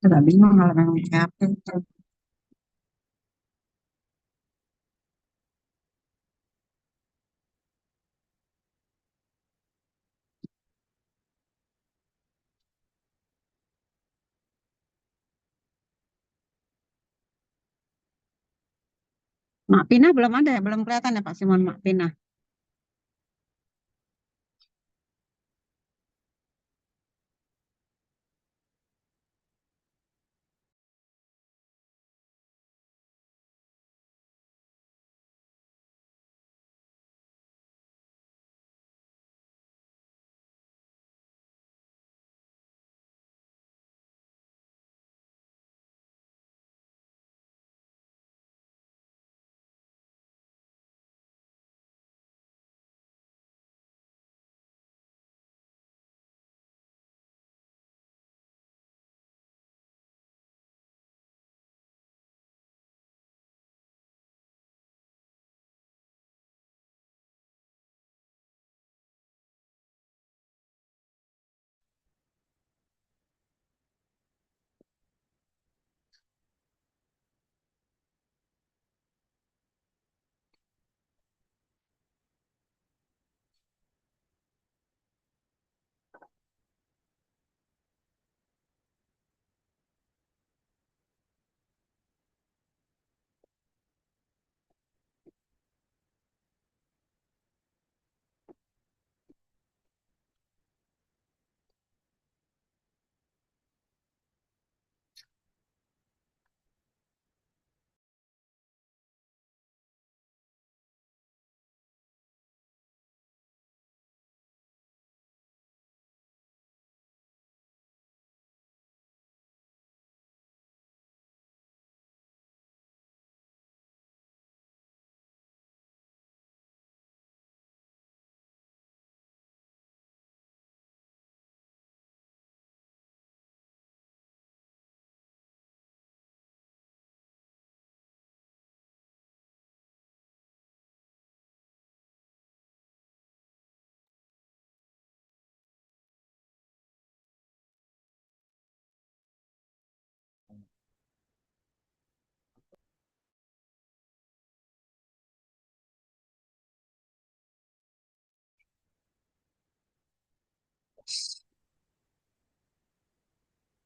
Agak bingung kalau memang kayak apa itu. Mak Pina belum ada ya, belum kelihatan ya Pak Simon Mak Pina.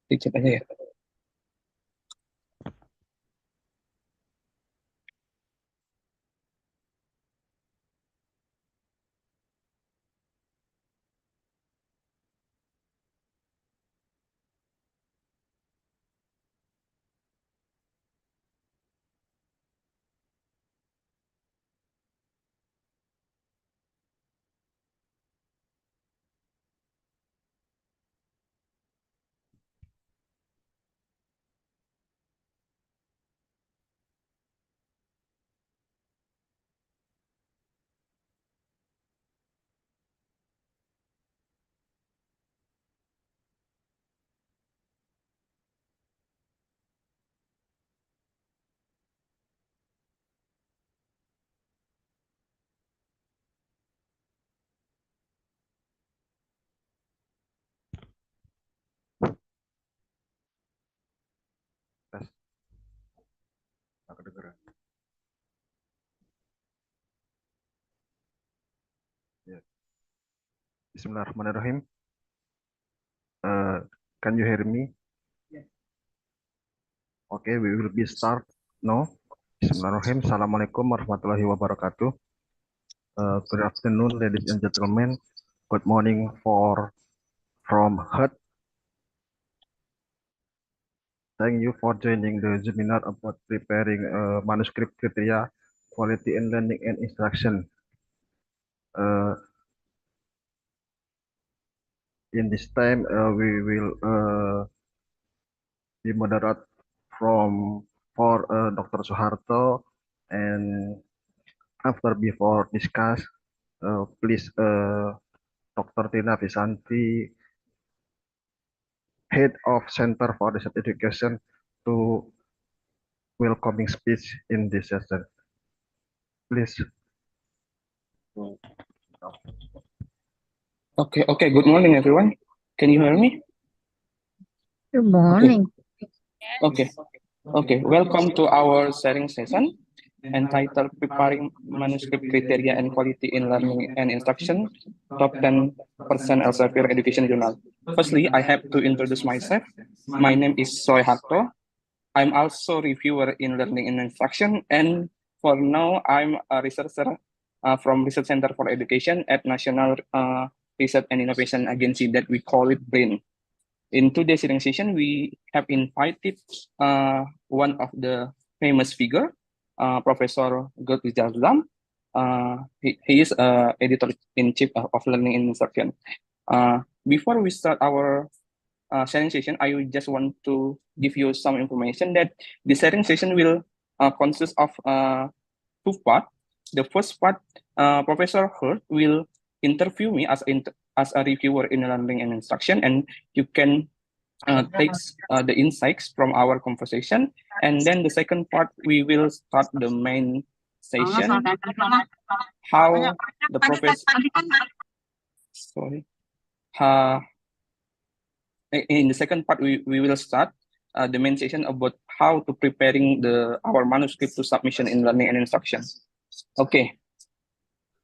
Dikit aja ya. Tes, nggak kedengeran. Ya. Bismillahirrahmanirrahim. Can you hear me? Okay, we will be start now. Bismillahirrahmanirrahim. Assalamualaikum warahmatullahi wabarakatuh. Good afternoon, ladies and gentlemen. Good morning from Hut. Thank you for joining the seminar about preparing manuscript criteria, quality in learning and instruction. Uh, in this time, we will be moderate from for Dr. Soeharto, and after before discuss, please Dr. Tina Visanti, Head of Center for Research Education, to welcoming speech in this session. Please. Okay. Good morning, everyone. Can you hear me? Good Okay. morning. Okay. Okay. Welcome to our sharing session entitled Preparing Manuscript Criteria and Quality in Learning and Instruction, Top 10% Elsevier Education Journal. Firstly, I have to introduce myself. My name is Soy Harto. I'm also reviewer in learning and instruction, and for now, I'm a researcher from Research Center for Education at National Research and Innovation Agency that we call it BRAIN. In today's sharing session, we have invited one of the famous figure, Professor Gert Wijardam. He is editor-in-chief of Learning and Instruction. Before we start our sharing session, I just want to give you some information that the sharing session will consist of two parts. The first part, Professor Hurt will interview me as a reviewer in learning and instruction, and you can take the insights from our conversation. And then the second part, we will start the main session, how the professor, sorry, in the second part, we will start the main session about how to preparing our manuscript to submission in learning and instruction. Okay.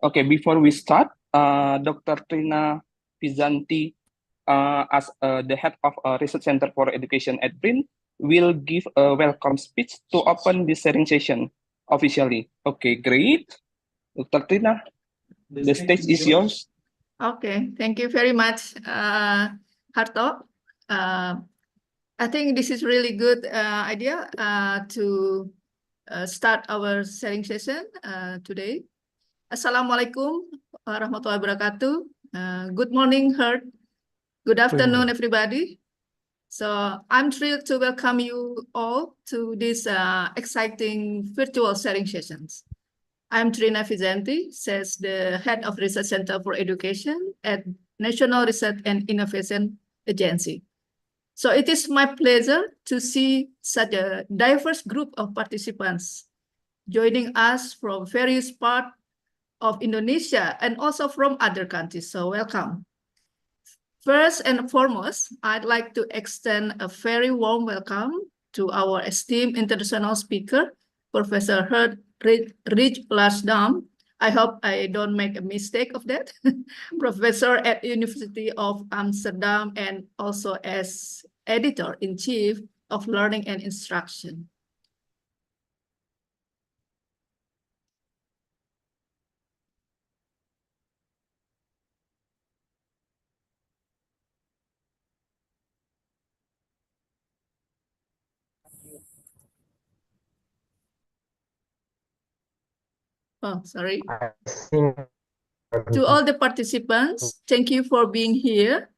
Okay, before we start, Dr. Trina Pizanti, as the head of Research Center for Education at BRIN, will give a welcome speech to open this sharing session officially. Okay, great. Dr. Trina, the stage is yours. Okay, thank you very much, Harto. I think this is really good idea to start our sharing session today. Assalamualaikum warahmatullahi wabarakatuh. Good morning, Hert. Good afternoon, everybody. So I'm thrilled to welcome you all to this exciting virtual sharing sessions. I'm Trina Vizanti, says the head of Research Center for Education at National Research and Innovation Agency. So it is my pleasure to see such a diverse group of participants joining us from various parts of Indonesia and also from other countries. So welcome. First and foremost, I'd like to extend a very warm welcome to our esteemed international speaker, Professor Hert Wijardam. I hope I don't make a mistake of that. Professor at University of Amsterdam and also as editor-in-chief of Learning and Instruction. Oh, sorry. To all the participants, thank you for being here.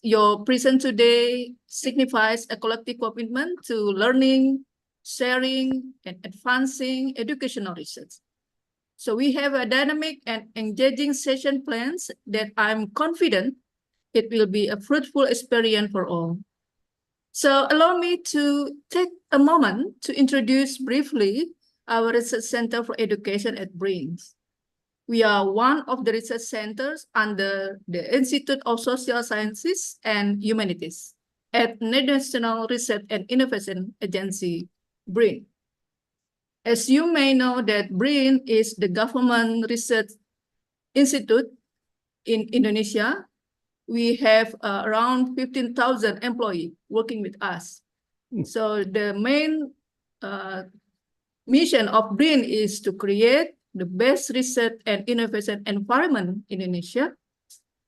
Your presence today signifies a collective commitment to learning, sharing, and advancing educational research. So we have a dynamic and engaging session plans that I'm confident it will be a fruitful experience for all. So allow me to take a moment to introduce briefly our Research Center for Education at BRIN. We are one of the research centers under the Institute of Social Sciences and Humanities at National Research and Innovation Agency, BRIN. As you may know that BRIN is the government research institute in Indonesia. We have around 15,000 employees working with us. So the main mission of BRIN is to create the best research and innovation environment in Indonesia,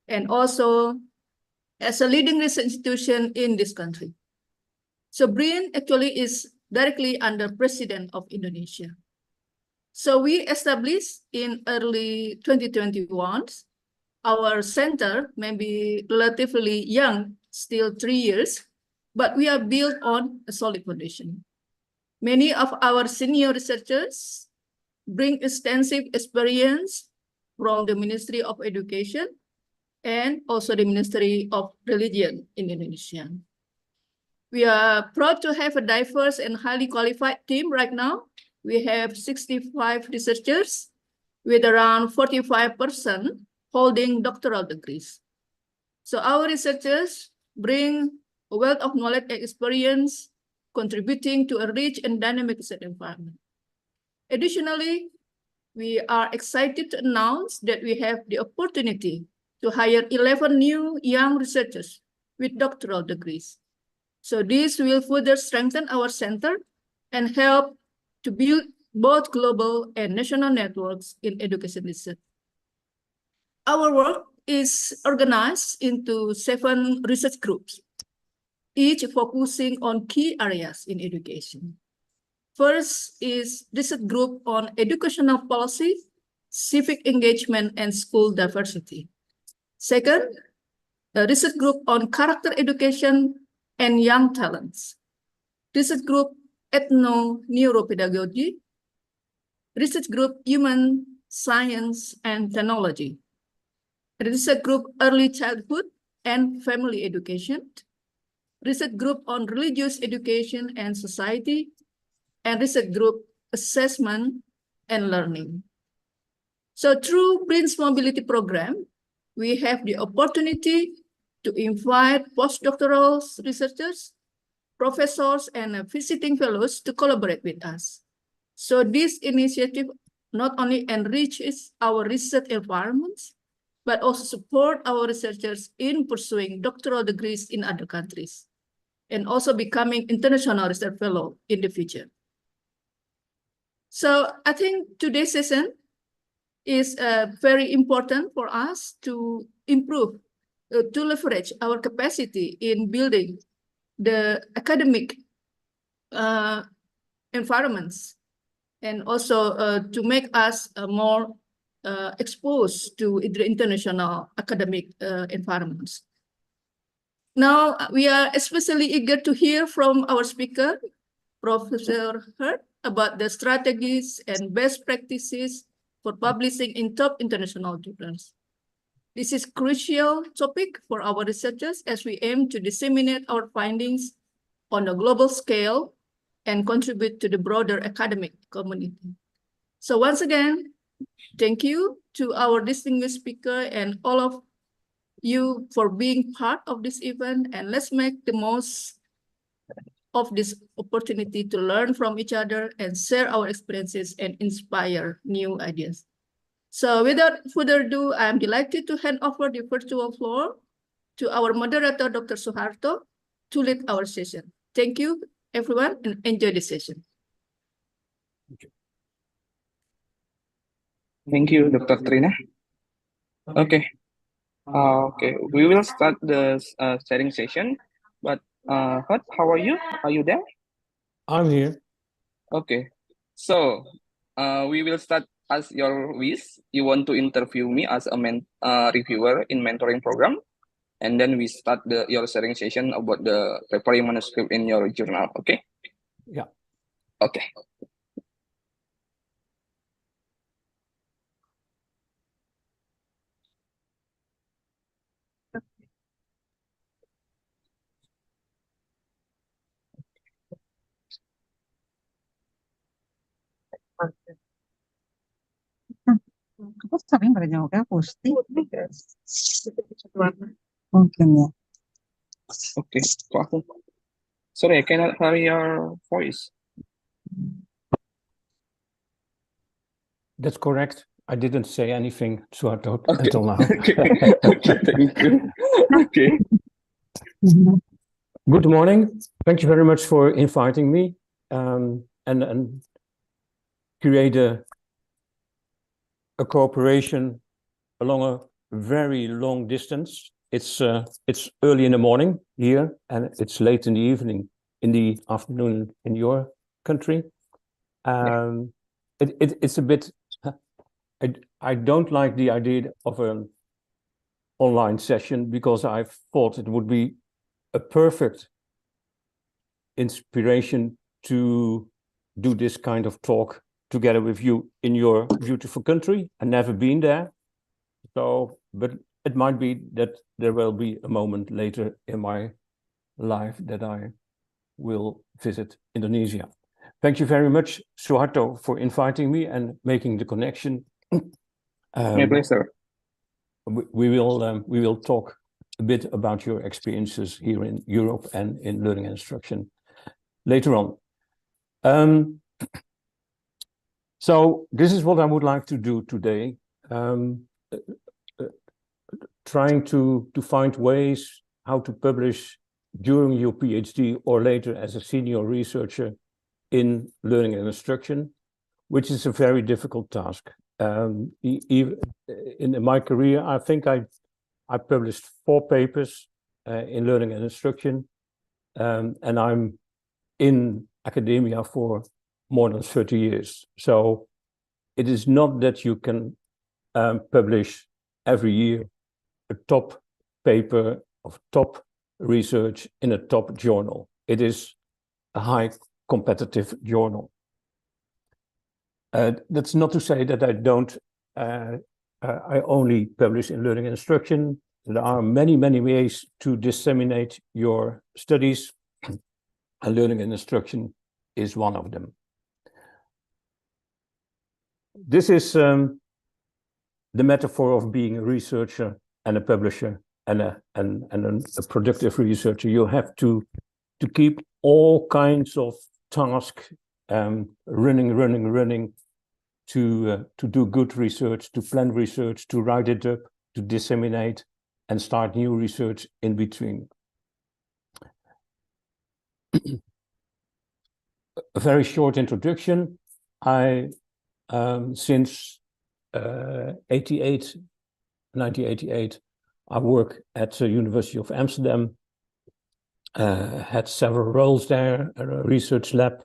and also as a leading research institution in this country. So BRIN actually is directly under President of Indonesia. So we established in early 2021. Our center may be relatively young, still 3 years, but we are built on a solid foundation. Many of our senior researchers bring extensive experience from the Ministry of Education and also the Ministry of Religion in Indonesia. We are proud to have a diverse and highly qualified team right now. We have 65 researchers with around 45% holding doctoral degrees. So our researchers bring a wealth of knowledge and experience contributing to a rich and dynamic research environment. Additionally, we are excited to announce that we have the opportunity to hire 11 new young researchers with doctoral degrees. So this will further strengthen our center and help to build both global and national networks in education research. Our work is organized into 7 research groups, each focusing on key areas in education. First is research group on educational policy, civic engagement, and school diversity. Second, a research group on character education and young talents. Research group ethno-neuropedagogy. Research group human science and technology. Research group early childhood and family education. Research group on religious education and society. And research group assessment and learning. So through Prince Mobility Program, we have the opportunity to invite postdoctoral researchers, professors, and visiting fellows to collaborate with us. So this initiative not only enriches our research environments, but also support our researchers in pursuing doctoral degrees in other countries, and also becoming international research fellow in the future. So I think today's session is very important for us to improve, to leverage our capacity in building the academic environments, and also to make us more exposed to the international academic environments. Now, we are especially eager to hear from our speaker, Professor Hurt, about the strategies and best practices for publishing in top international journals. This is a crucial topic for our researchers as we aim to disseminate our findings on a global scale and contribute to the broader academic community. So once again, thank you to our distinguished speaker and all of you for being part of this event, and let's make the most of this opportunity to learn from each other and share our experiences and inspire new ideas. So without further ado, I am delighted to hand over the virtual floor to our moderator, Dr. Suharto, to lead our session. Thank you, everyone, and enjoy the session. Thank you, Dr. Trina. Okay. Okay, we will start the sharing session. But Hud, how are you? Are you there? I'm here. Okay. So we will start as your wish. You want to interview me as a reviewer in mentoring program, and then we start your sharing session about the preparing manuscript in your journal. Okay? Yeah. Okay. Aku sering pada jawabnya posting. Mungkin ya. Okay. Sorry, I cannot hear your voice. That's correct. I didn't say anything, Suharto, Okay. until now. Okay. Okay, thank you. Okay. Good morning. Thank you very much for inviting me and create a cooperation along a very long distance. It's early in the morning here, and it's late in the evening, in the afternoon in your country. It's a bit. I don't like the idea of an online session because I thought it would be a perfect inspiration to do this kind of talk together with you in your beautiful country. I've never been there, so but it might be that there will be a moment later in my life that I will visit Indonesia. Thank you very much, Suharto, for inviting me and making the connection. My pleasure. We will talk a bit about your experiences here in Europe and in learning and instruction. later on. So this is what I would like to do today. Trying to find ways how to publish during your PhD or later as a senior researcher in learning and instruction, which is a very difficult task. In my career, I think I published 4 papers in learning and instruction, and I'm in academia for more than 30 years. So it is not that you can publish every year a top paper of top research in a top journal. It is a high competitive journal. That's not to say that I don't, I only publish in learning and instruction. There are many, many ways to disseminate your studies, and learning and instruction is one of them. This is the metaphor of being a researcher and a publisher and a productive researcher. You have to keep all kinds of tasks running to do good research, to plan research, to write it up, to disseminate, and start new research in between. A very short introduction. I since 1988, I work at the University of Amsterdam. Had several roles there, a research lab.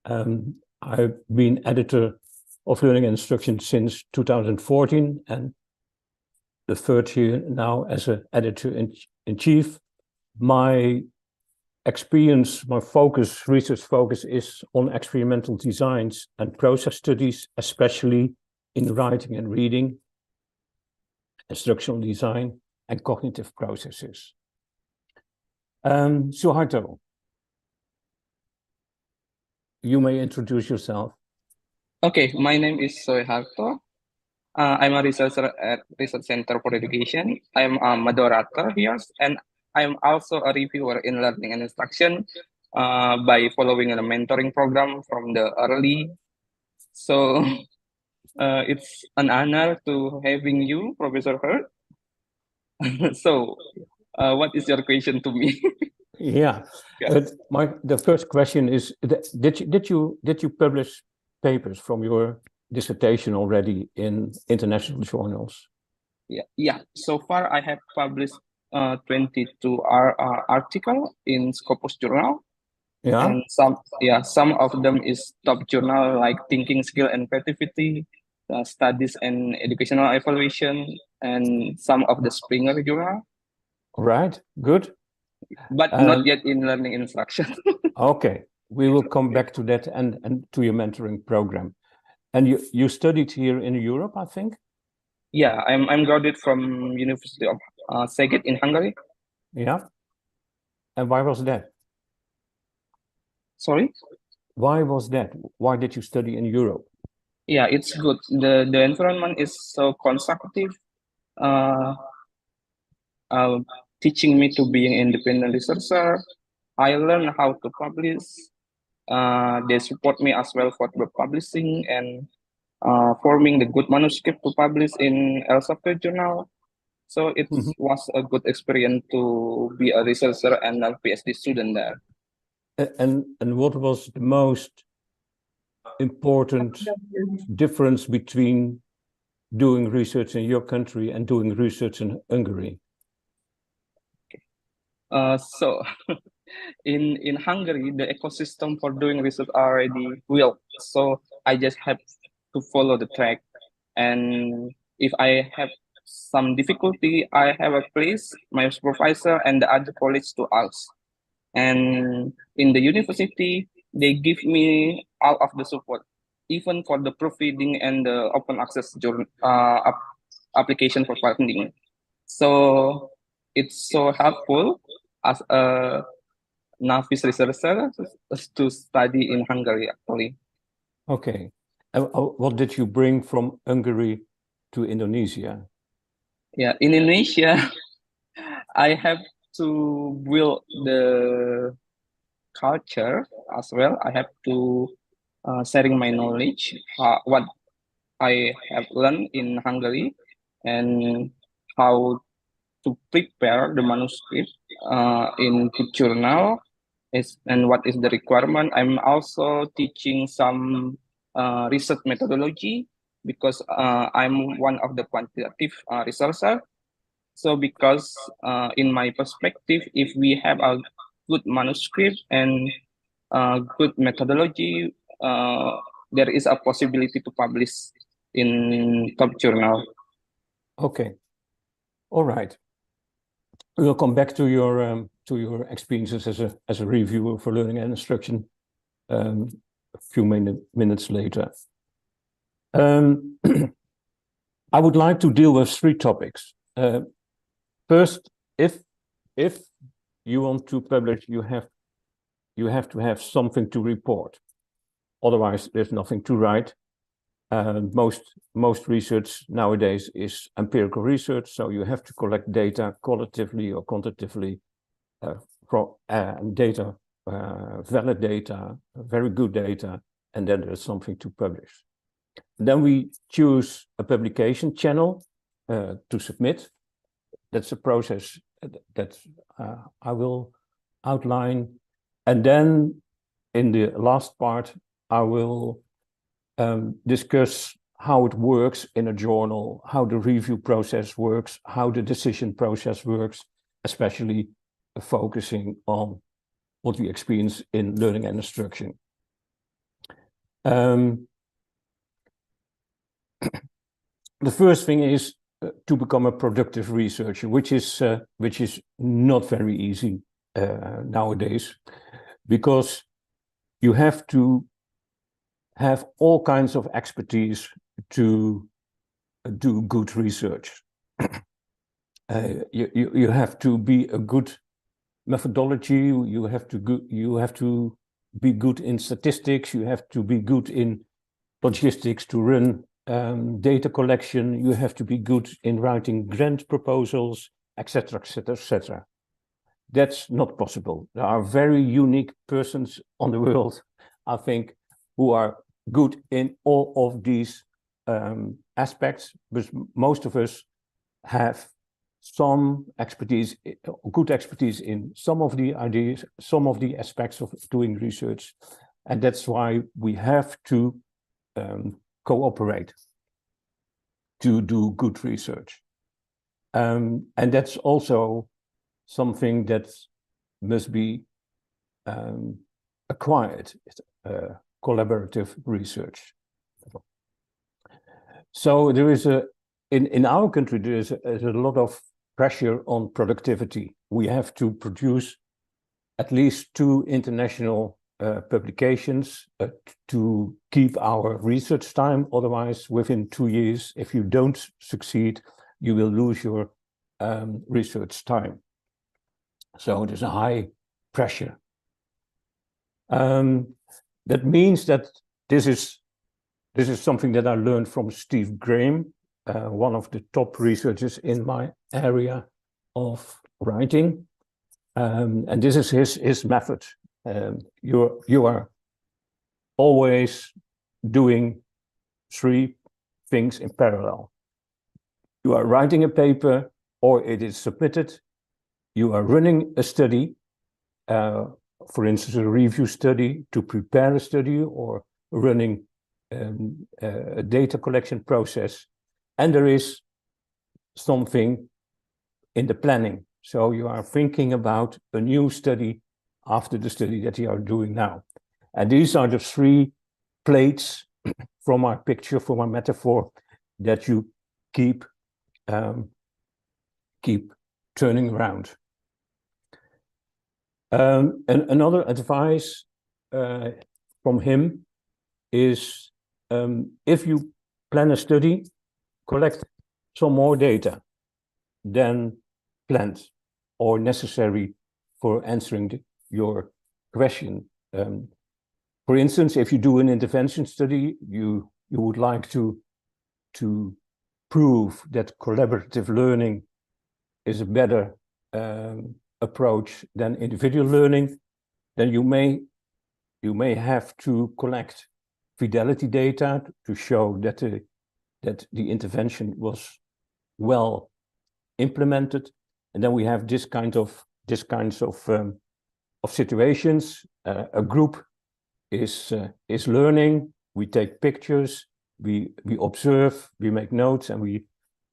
I've been editor of learning and instruction since 2014, and the 3rd year now as an editor-in-chief. My experience, my focus, research focus is on experimental designs and process studies, especially in writing and reading, instructional design, and cognitive processes. Suharto, you may introduce yourself. Okay, my name is Soeharto. I'm a researcher at Research Center for Education. I'm a moderator here, and I'm also a reviewer in learning and instruction by following a mentoring program from the early. So it's an honor to having you, Professor Hurt. So what is your question to me? Yeah, Yeah. the first question is: did you publish papers from your dissertation already in international journals? Yeah. So far, I have published 22 article in Scopus Journal. Yeah. And some of them is top journal like Thinking Skill and Creativity, Studies and Educational Evaluation, and some of the Springer Journal. Right. Good. But not yet in learning instruction. Okay, we will come back to that and to your mentoring program. And you studied here in Europe, I think? Yeah, I'm graduate from University of Szeged in Hungary. Yeah. And why was that? Sorry? Why was that? Why did you study in Europe? Yeah, it's good. The environment is so constructive, teaching me to be an independent researcher. I learned how to publish. They support me as well for the publishing and forming the good manuscript to publish in Elsevier journal. So it was a good experience to be a researcher and a PhD student there. And what was the most important difference between doing research in your country and doing research in Hungary? So in Hungary, the ecosystem for doing research already built. So I just have to follow the track. And if I have some difficulty, I have a place, my supervisor and the other colleagues to ask. And in the university, they give me all of the support, even for the proofreading and the open access application for funding. So it's so helpful as a novice researcher to study in Hungary, actually. Okay. And what did you bring from Hungary to Indonesia? Yeah, in Indonesia, I have to build the culture as well. I have to sharing my knowledge, what I have learned in Hungary, and how to prepare the manuscript in good journal and what is the requirement. I'm also teaching some research methodology because I'm one of the quantitative researcher. So because in my perspective, if we have a good manuscript and good methodology, there is a possibility to publish in top journal. Okay. All right. We'll come back to your experiences as a reviewer for learning and instruction a few minutes later. I would like to deal with 3 topics. First, if you want to publish, you have to have something to report. Otherwise, there's nothing to write. Most research nowadays is empirical research, so you have to collect data qualitatively or quantitatively from data, valid data, very good data, and then there's something to publish. Then we choose a publication channel to submit. That's a process that I will outline. And then in the last part, I will discuss how it works in a journal, how the review process works, how the decision process works, especially focusing on what we experience in learning and instruction. The first thing is to become a productive researcher, which is not very easy nowadays, because you have to have all kinds of expertise to do good research. You have to be a good methodology. You have to be good in statistics. You have to be good in logistics to run data collection. You have to be good in writing grant proposals, etc., etc., etc. That's not possible. There are very unique persons on the world, I think, who are good in all of these aspects, but most of us have some expertise, good expertise in some of the ideas, some of the aspects of doing research, and that's why we have to cooperate to do good research. And that's also something that must be acquired, collaborative research. So there is in our country, there is a lot of pressure on productivity. We have to produce at least 2 international publications to keep our research time. Otherwise, within 2 years, if you don't succeed, you will lose your research time. So there's a high pressure. That means that this is something that I learned from Steve Graham, one of the top researchers in my area of writing. And this is his method. You are always doing 3 things in parallel. You are writing a paper, or it is submitted. You are running a study, for instance, a review study to prepare a study, or running a data collection process. And there is something in the planning. So you are thinking about a new study after the study that you are doing now. And these are the 3 plates from my picture, from my metaphor, that you keep turning around. And another advice from him is, if you plan a study, collect some more data than planned or necessary for answering your question. For instance, if you do an intervention study, you would like to prove that collaborative learning is a better approach than individual learning. then you may have to collect fidelity data to show that the intervention was well implemented. And then we have this kinds of situations. A group is learning. We take pictures. We observe. We make notes, and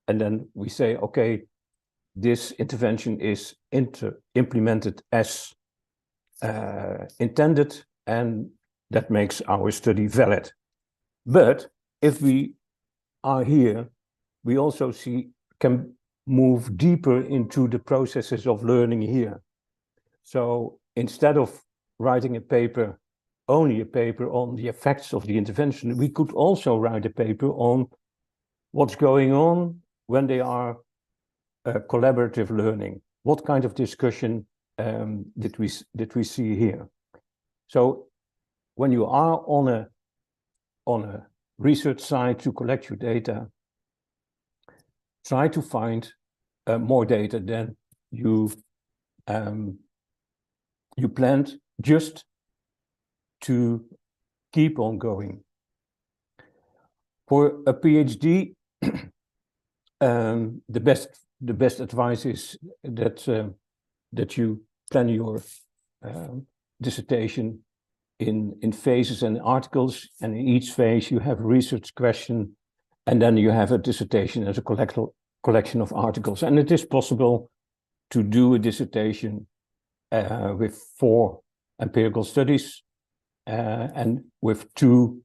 then we say, okay, this intervention is implemented as intended, and that makes our study valid. But if we are here, we also can move deeper into the processes of learning here. So instead of writing only a paper on the effects of the intervention, we could also write a paper on what's going on when they are collaborative learning. What kind of discussion did we see here? So when you are on a research site to collect your data, try to find more data than you planned, just to keep on going. For a PhD, the best advice is that you plan your dissertation in phases and articles, and in each phase you have a research question, and then you have a dissertation as a collection of articles. And it is possible to do a dissertation with 4 empirical studies, and with two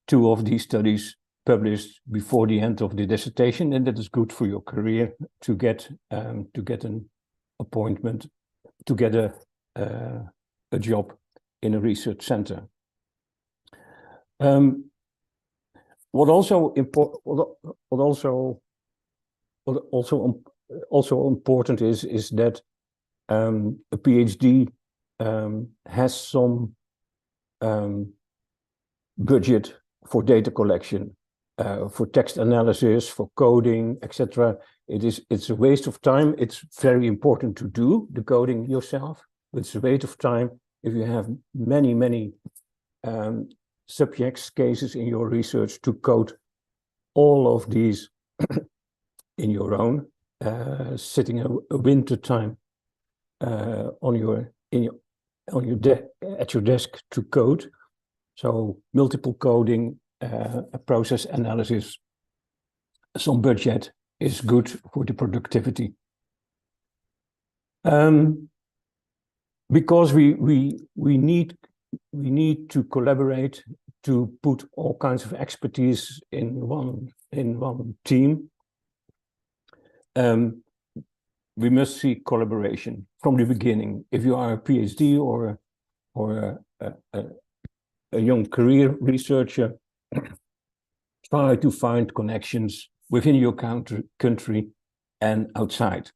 of these studies published before the end of the dissertation, and that is good for your career to get an appointment, to get a job in a research center. What also important is that a PhD has some budget for data collection, for text analysis, for coding, etc. It's a waste of time. It's very important to do the coding yourself, but it's a waste of time if you have many subjects, cases in your research to code all of these in your own, sitting a winter time at your desk to code. So multiple coding, process analysis, some budget is good for the productivity. Because we need to collaborate to put all kinds of expertise in one team. We must see collaboration from the beginning. If you are a PhD or a young career researcher, try to find connections within your country and outside,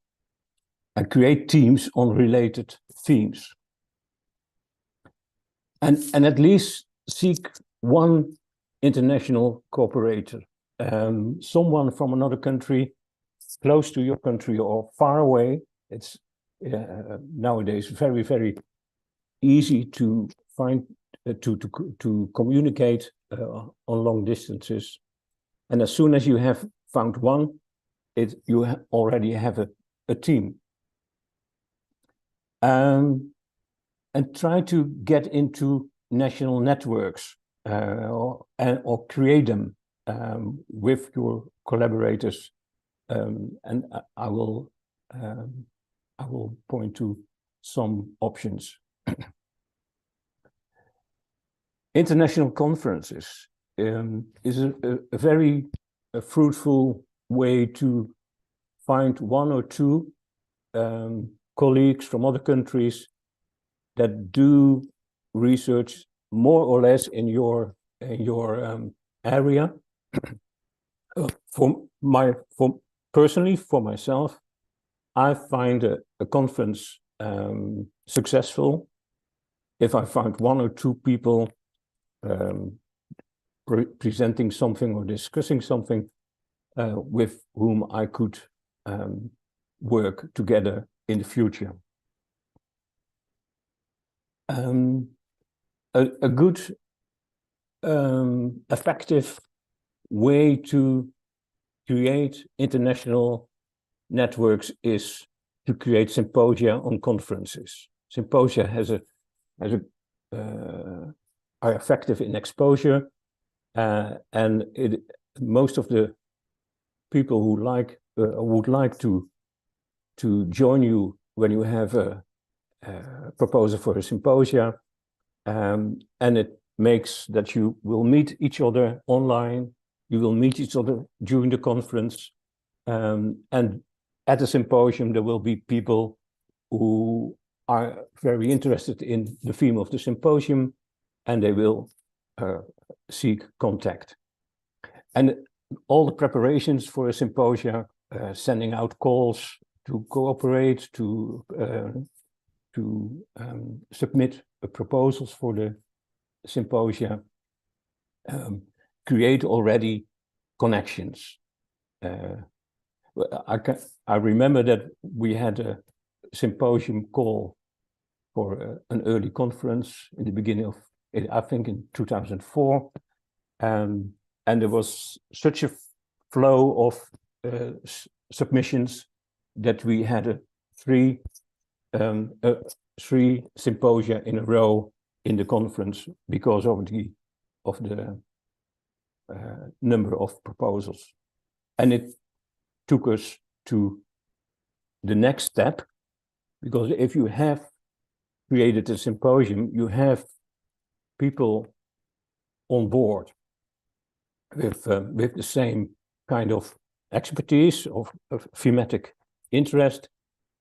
and create teams on related themes. And at least seek one international cooperator, someone from another country, close to your country or far away. It's nowadays very easy to find to communicate on long distances, and as soon as you have found one, you already have a team. And try to get into national networks or create them with your collaborators. And I will point to some options. International conferences is a very fruitful way to find one or two colleagues from other countries that do research more or less in your area. Personally, for myself, I find a conference successful if I find one or two people presenting something or discussing something with whom I could work together in the future. a good, effective way to create international networks is to create symposia on conferences. Symposia are effective in exposure, and most of the people who would like to join you when you have a proposal for a symposia, and it makes that you will meet each other online, you will meet each other during the conference, and at the symposium there will be people who are very interested in the theme of the symposium, and they will seek contact. And all the preparations for a symposia, sending out calls to cooperate, to submit proposals for the symposia, create already connections. I remember that we had a symposium call for an early conference in the beginning of, I think in 2004, and there was such a flow of submissions that we had three symposia in a row in the conference because of the number of proposals, and it took us to the next step, because if you have created a symposium, you have people on board with the same kind of expertise of thematic interest,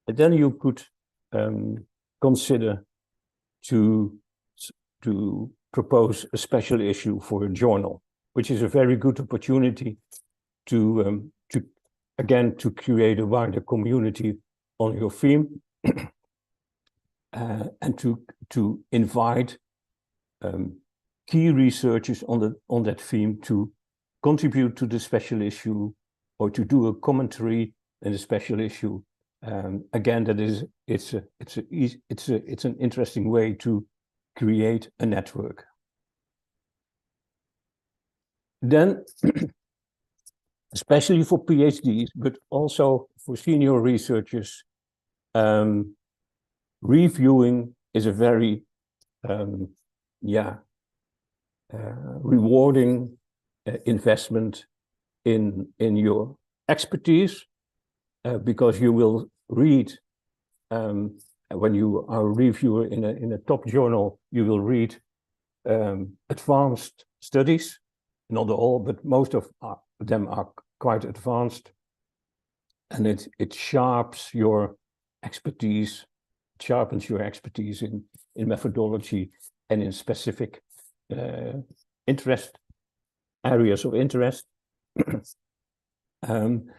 and then you could consider to propose a special issue for a journal, which is a very good opportunity to create a wider community on your theme, and to invite key researchers on that theme to contribute to the special issue or to do a commentary in the special issue. Again, it's an interesting way to create a network. Then, especially for PhDs, but also for senior researchers, reviewing is a very rewarding investment in your expertise, because you will read, when you are a reviewer in a top journal, you will read advanced studies. Not all, but most of them are quite advanced, and it sharpens your expertise in methodology and in specific areas of interest. And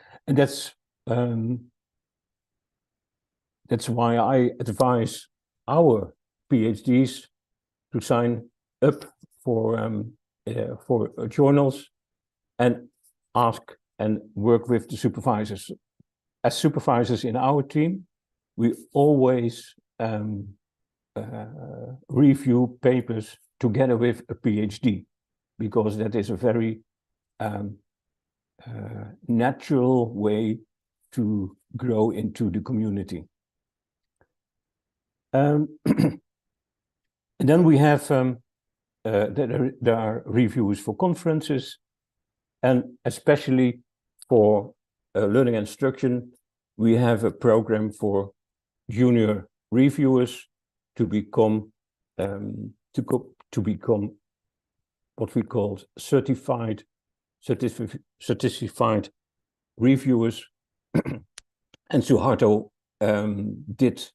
that's why I advise our PhDs to sign up for journals and ask and work with the supervisors. As supervisors in our team, we always review papers together with a PhD, because that is a very natural way to grow into the community. And then we have there are reviews for conferences, and especially for learning and instruction, we have a program for junior reviewers to become what we call certified reviewers. And Suharto did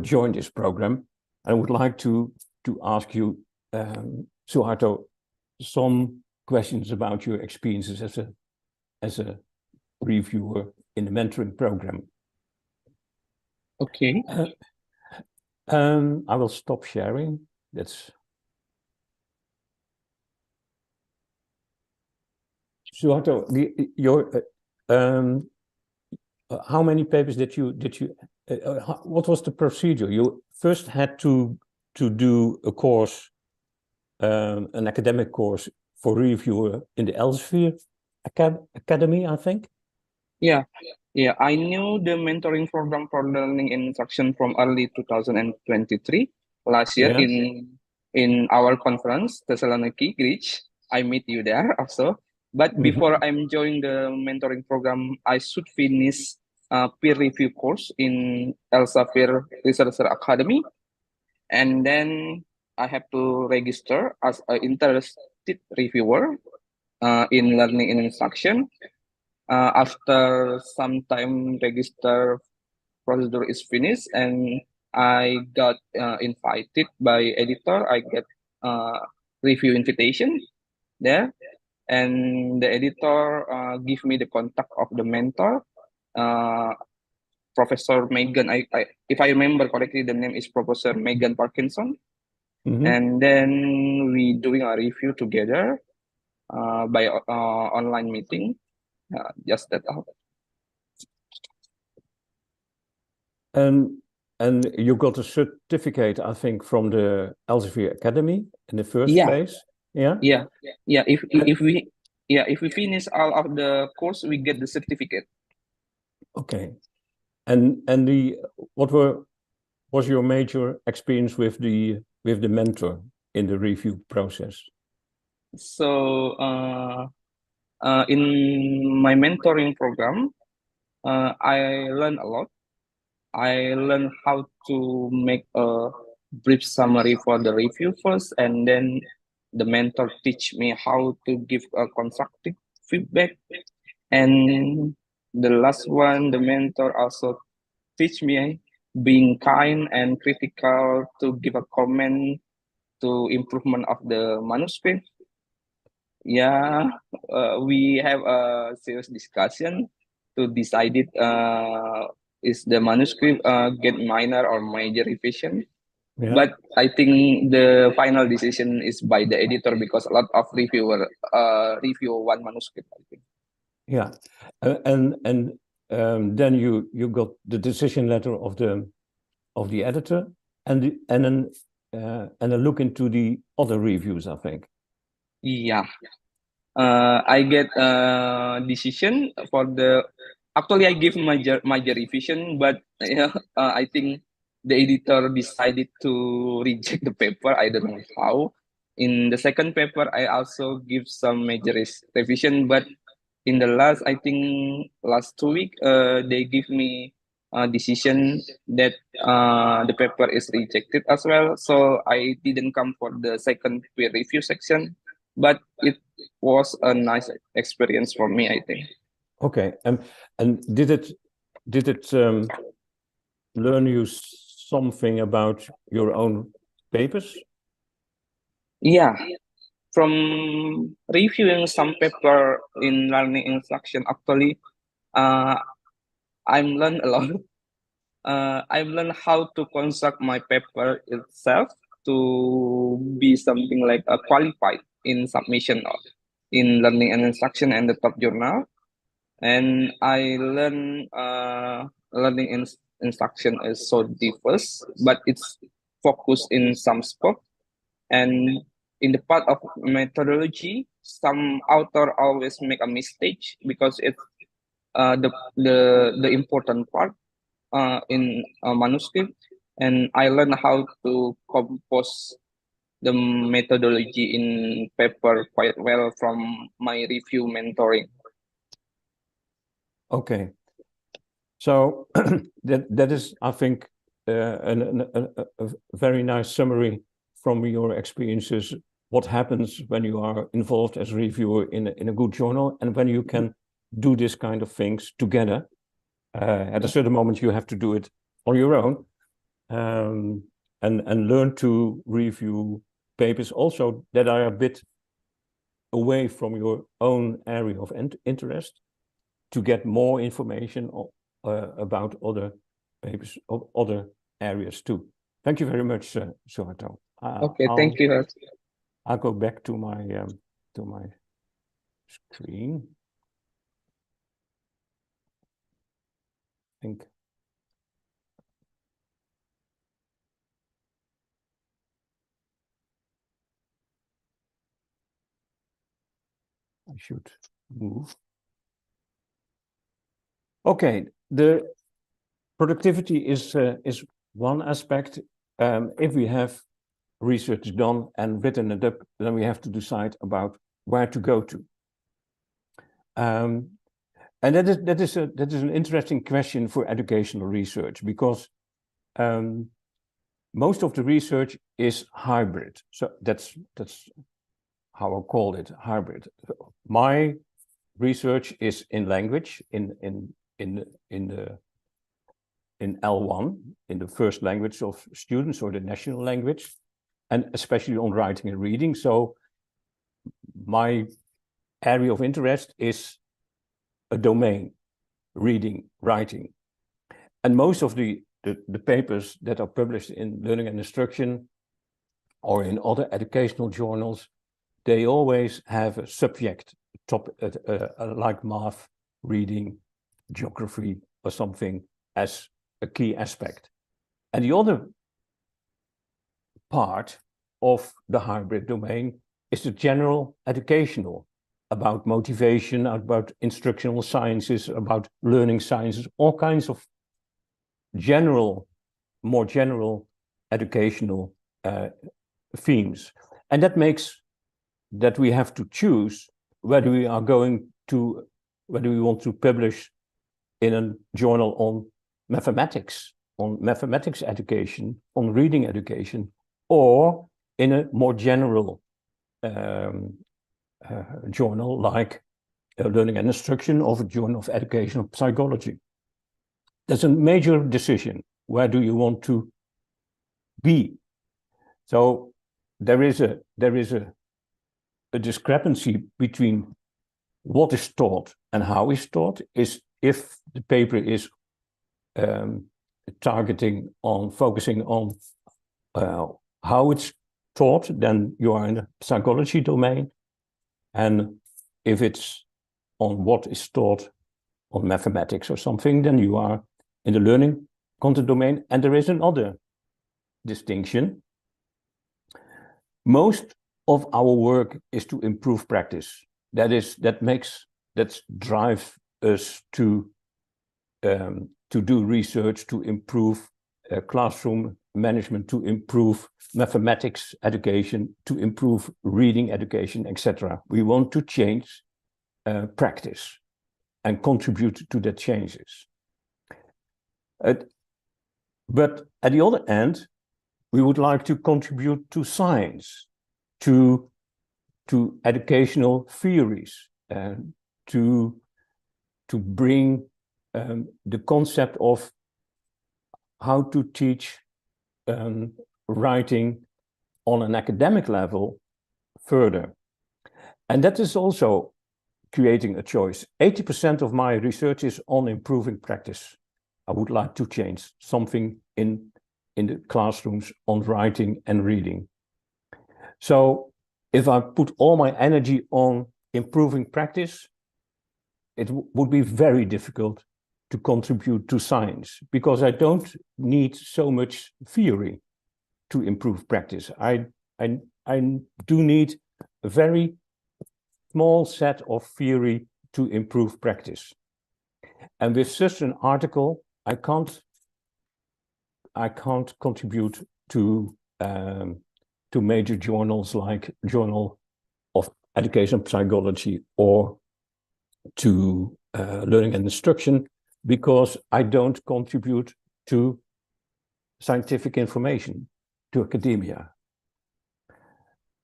join this program. I would like to ask you, Suharto, some questions about your experiences as a reviewer in the mentoring program. Okay. I will stop sharing. That's Suharto. How many papers did you what was the procedure? You first had to do a course, an academic course for reviewer in the Elsevier Academy, I think. Yeah, I knew the mentoring program for learning and instruction from early 2023 last year Yeah. in our conference, Thessaloniki, Greece. I meet you there also. But before I'm joining the mentoring program, I should finish a peer review course in Elsevier Researcher Academy. And then I have to register as an interested reviewer in learning and instruction. After some time register procedure is finished and I got invited by editor, I get review invitation there, and the editor give me the contact of the mentor, Professor Megan. If I remember correctly, the name is Professor Megan Parkinson. And then we doing a review together by online meeting. Just that. And you got a certificate, I think, from the Elsevier Academy in the first place. Yeah. If we finish all of the course, we get the certificate. Okay. And what was your major experience with the mentor in the review process? So in my mentoring program, I learned a lot. I learned how to make a brief summary for the review first, and then the mentor teach me how to give a constructive feedback. And the last one, the mentor also teach me being kind and critical to give a comment to improvement of the manuscript. Yeah, we have a serious discussion to decide it is the manuscript get minor or major revision. Yeah. But I think the final decision is by the editor because a lot of reviewer review one manuscript, I think. Yeah, and then you got the decision letter of the editor and then a look into the other reviews, I think. Yeah, I get a decision for the. Actually, I give major revision, but I think the editor decided to reject the paper. I don't know how. In the second paper, I also give some major revision, but in the last, I think last 2 weeks, they give me a decision that the paper is rejected as well. So I didn't come for the second peer review section, but it was a nice experience for me, I think. Okay, and did it learn you something about your own papers? Yeah, from reviewing some paper in learning instruction, actually, I've learned a lot. I've learned how to construct my paper itself to be something like a qualified in submission of in learning and instruction and the top journal. And I learn learning instruction is so diverse, but it's focused in some scope. And in the part of methodology, some author always make a mistake because it's the important part in a manuscript, and I learned how to compose the methodology in paper quite well from my review mentoring. Okay, so that is, I think, a very nice summary from your experiences. What happens when you are involved as a reviewer in a good journal, and when you can do this kind of things together. At a certain moment, you have to do it on your own, and learn to review papers also that are a bit away from your own area of interest, to get more information about other papers of other areas too. Thank you very much, Suharto. Okay, thank you. I'll go back to my screen. I think should move. Okay, the productivity is one aspect. If we have research done and written it up, then we have to decide about where to go to. And that is an interesting question for educational research, because most of the research is hybrid. So that's how I call it, hybrid. My research is in language, in L1, in the first language of students or the national language, and especially on writing and reading. So my area of interest is a domain, reading, writing. And most of the papers that are published in Learning and Instruction or in other educational journals, they always have a subject topic, like math, reading, geography, or something as a key aspect. And the other part of the hybrid domain is the general educational, about motivation, about instructional sciences, about learning sciences, all kinds of more general educational themes. And that makes that we have to choose whether we want to publish in a journal on mathematics education, on reading education, or in a more general journal like Learning and Instruction, or a journal of educational psychology. That's a major decision. Where do you want to be? So there is a discrepancy between what is taught and how is taught. Is if the paper is focusing on how it's taught, then you are in the psychology domain. And if it's on what is taught on mathematics or something, then you are in the learning content domain. And there is another distinction. Most of our work is to improve practice. That drives us to do research, to improve classroom management, to improve mathematics education, to improve reading education, etc. We want to change practice and contribute to the changes. But at the other end, we would like to contribute to science, to educational theories, to bring the concept of how to teach writing on an academic level further. And that is also creating a choice. 80% of my research is on improving practice. I would like to change something in the classrooms on writing and reading. So if I put all my energy on improving practice, it would be very difficult to contribute to science, because I don't need so much theory to improve practice. I do need a very small set of theory to improve practice. And with such an article, I can't contribute to major journals like Journal of Education Psychology or to Learning and Instruction, because I don't contribute to scientific information, to academia.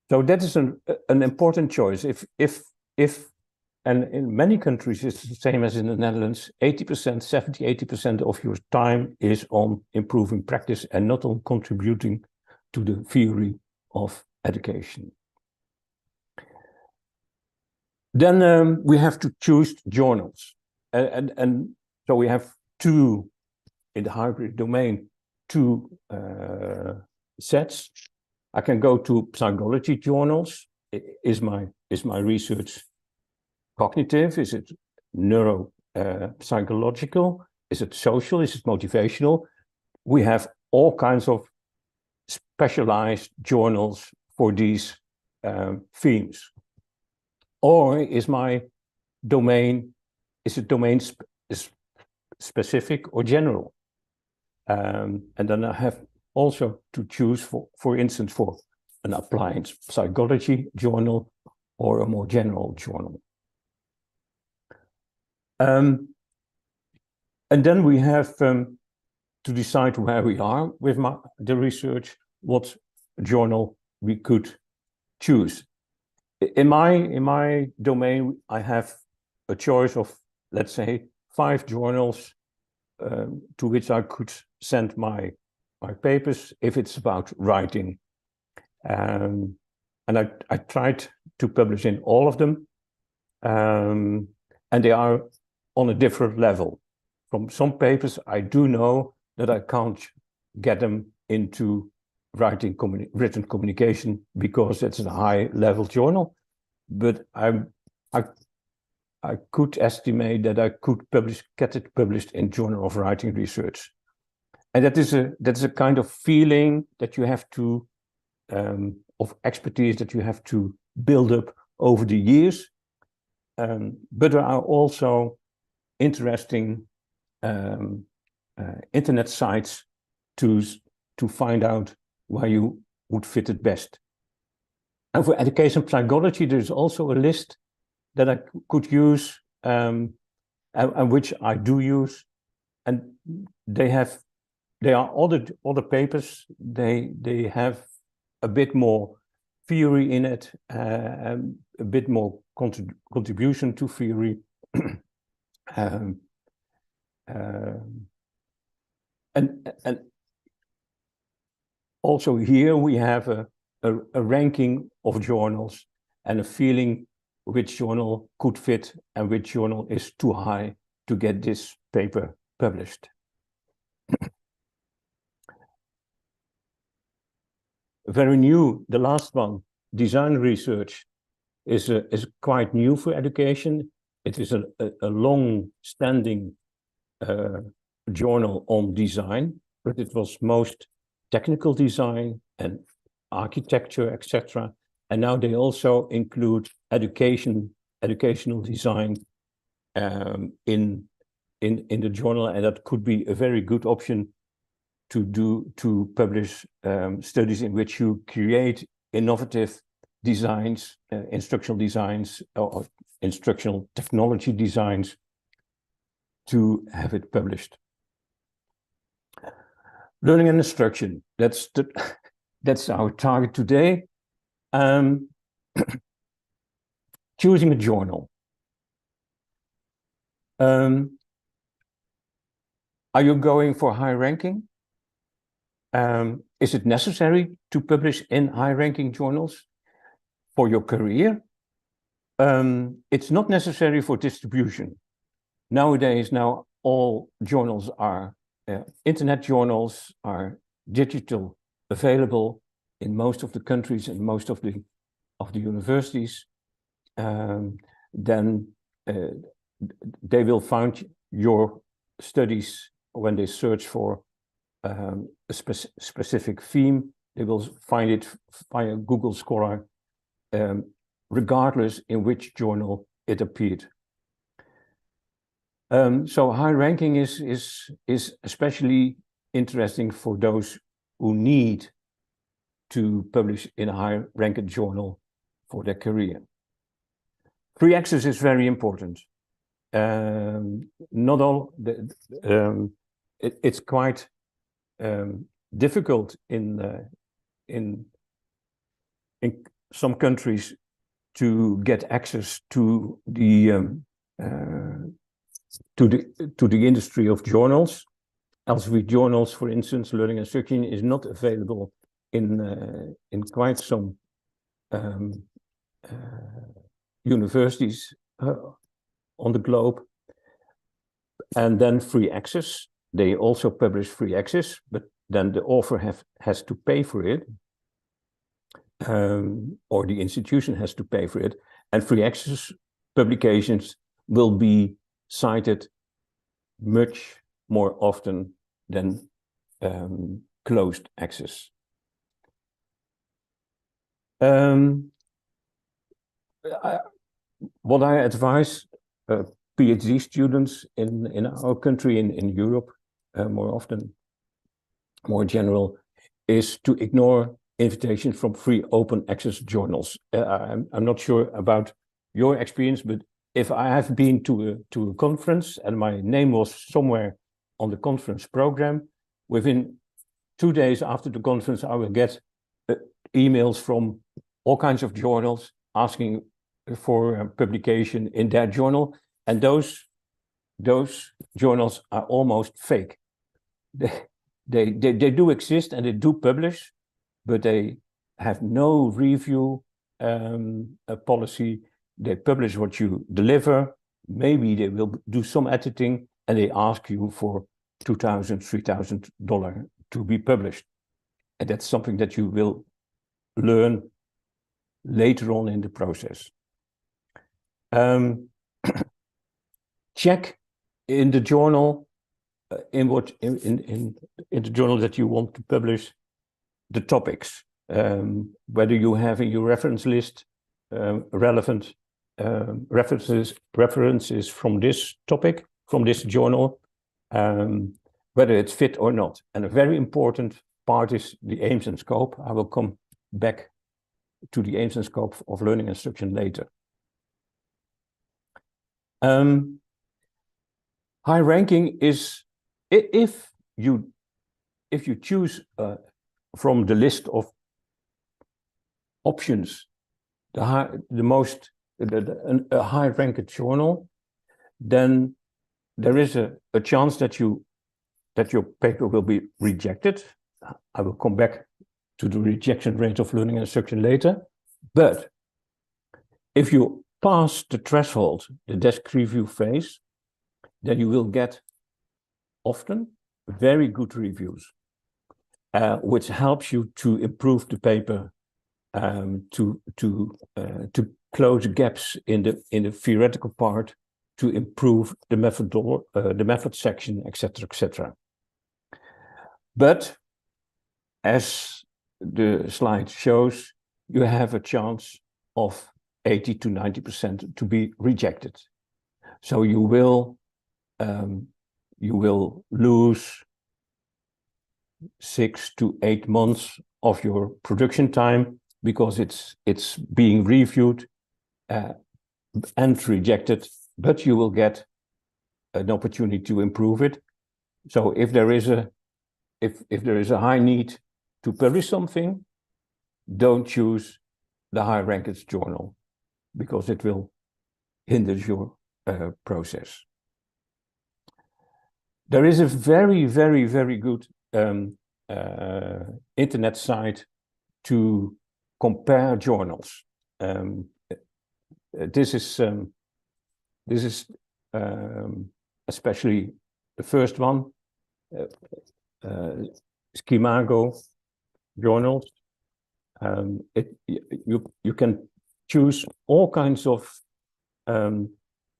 So that is an important choice. And in many countries, it's the same as in the Netherlands, 80% of your time is on improving practice and not on contributing to the theory of education. Then we have to choose journals. And so we have two, in the hybrid domain, two sets. I can go to psychology journals. Is my research cognitive? Is it neuro psychological? Is it social? Is it motivational? We have all kinds of specialized journals for these themes. or is my domain, is it domain specific or general? And then I have also to choose for instance, for an applied psychology journal or a more general journal. And then we have to decide where we are with the research, what journal we could choose. In my domain, I have a choice of, let's say, 5 journals to which I could send my papers if it's about writing. And I tried to publish in all of them, and they are on a different level. From some papers, I do know that I can't get them into written communication because it's a high-level journal, but I could estimate that I could get it published in Journal of Writing Research, and that's a kind of feeling that you have to of expertise that you have to build up over the years. But there are also interesting internet sites to find out where you would fit it best. And for education psychology, there's also a list that I could use, and which I do use, and they are other papers. They have a bit more theory in it, a bit more contribution to theory. And also here we have a ranking of journals and a feeling which journal could fit and which journal is too high to get this paper published. Very new, the last one, design research, is quite new for education. It is a long-standing journal on design, but it was most technical design and architecture, etc. And now they also include educational design in the journal, and that could be a very good option to publish studies in which you create innovative designs, instructional designs, or instructional technology designs to have it published. Learning and instruction, that's our target today. Choosing a journal. Are you going for high ranking? Is it necessary to publish in high-ranking journals for your career? It's not necessary for distribution. Nowadays, all journals are internet journals, are digital available in most of the countries and most of the universities. Then they will find your studies when they search for a specific theme. They will find it via Google Scholar, regardless in which journal it appeared. So high ranking is especially interesting for those who need to publish in a high-ranked journal for their career. Free access is very important. Not all it's quite difficult in some countries to get access to the industry of journals. Elsevier journals, for instance, learning and instruction is not available in quite some universities on the globe. And then free access. They also publish free access, but then the author has to pay for it, or the institution has to pay for it. And free access publications will be cited much more often than closed access. what I advise PhD students in our country, in Europe, more often, more general, is to ignore invitations from free open access journals. I'm not sure about your experience, but if I have been to a conference and my name was somewhere on the conference program, within 2 days after the conference, I will get emails from all kinds of journals asking for publication in their journal, and those journals are almost fake. They do exist and they do publish, but they have no review policy. They publish what you deliver. Maybe they will do some editing, and they ask you for $2,000, $3,000 to be published. And that's something that you will learn later on in the process. Check in the journal, in the journal that you want to publish, the topics, whether you have in your reference list relevant references from this topic, from this journal, whether it's fit or not. And a very important part is the aims and scope. I will come back to the aims and scope of learning instruction later. High ranking is if you choose from the list of options a high ranked journal, then there is a chance that your paper will be rejected. I will come back to the rejection rate of learning instruction later. But if you pass the threshold, the desk review phase, then you will get often very good reviews, which helps you to improve the paper, to close gaps in the theoretical part, to improve the method section, etc., etc. But as the slide shows, you have a chance of 80 to 90% to be rejected. So you will lose 6 to 8 months of your production time because it's being reviewed and rejected, but you will get an opportunity to improve it. So if there is a high need to publish something, don't choose the high ranked journal because it will hinder your process. There is a very, very, very good internet site to compare journals. This is especially the first one, Scimago journals. You can choose all kinds of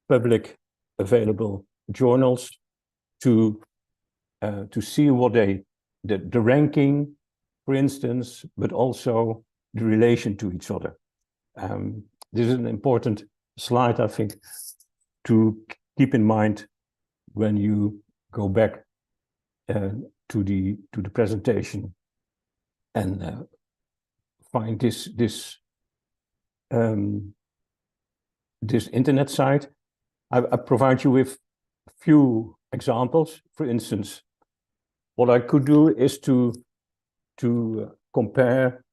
public available journals to see what the ranking, for instance, but also the relation to each other. This is an important slide, I think, to keep in mind when you go back to the presentation and find this internet site. I provide you with a few examples. For instance, what I could do is to compare.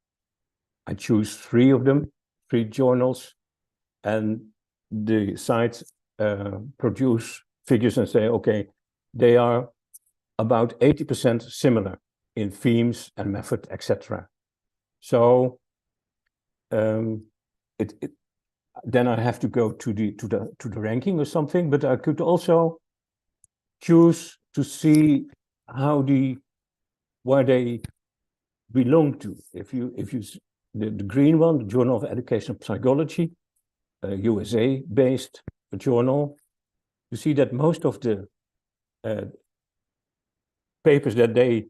I choose 3 of them, 3 journals, and the sites produce figures and say, okay, they are about 80% similar in themes and method, etc. So then I have to go to the ranking or something, but I could also choose to see where they belong to. If you the green one, the Journal of Educational Psychology, USA-based journal, you see that most of the papers that they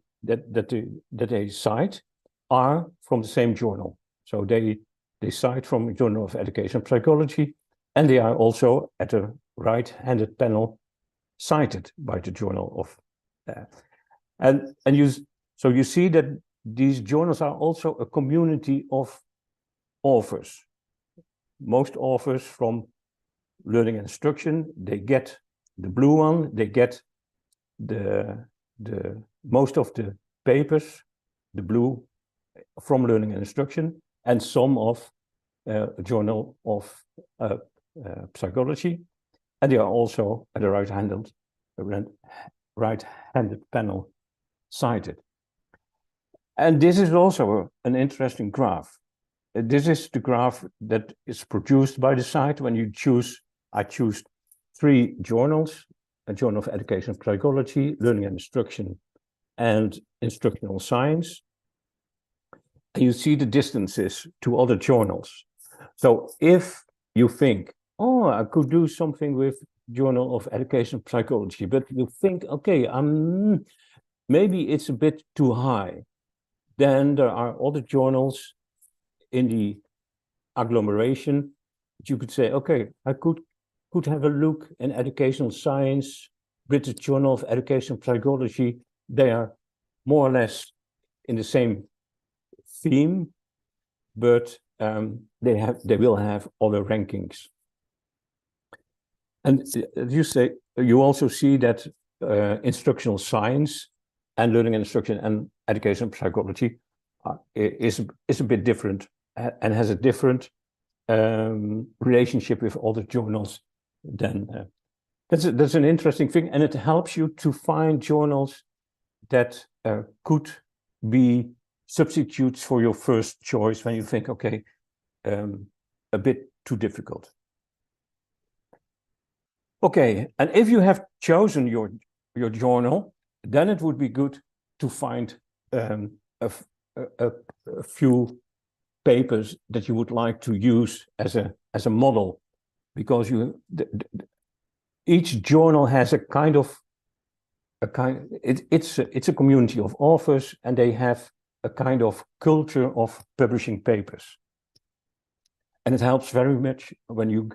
cite are from the same journal. So they cite from the Journal of Educational Psychology, And they are also at the right-handed panel cited by the journal of. So you see that these journals are also a community of authors. Most authors from learning and instruction, they get the blue one, they get the most of the papers, the blue from learning and instruction, and some of a journal of psychology, and they are also at the right-handed panel cited. And this is also an interesting graph. This is the graph that is produced by the site when you choose. I choose 3 journals: a Journal of Education and Psychology, Learning and Instruction, and Instructional Science. And you see the distances to other journals. So if you think, oh, I could do something with Journal of Education and Psychology, but you think, okay, maybe it's a bit too high, then there are other journals in the agglomeration that you could say, okay, I could have a look in Educational Science, British Journal of Education and Psychology. They are more or less in the same theme, but they will have other rankings. And you also see that instructional science and learning and instruction and education and psychology is a bit different and has a different relationship with other journals. Then that's an interesting thing, and it helps you to find journals that could be substitutes for your first choice when you think, okay, a bit too difficult. Okay, and if you have chosen your journal, then it would be good to find a few papers that you would like to use as a model, because each journal has it's a community of authors, and they have a kind of culture of publishing papers, and it helps very much when you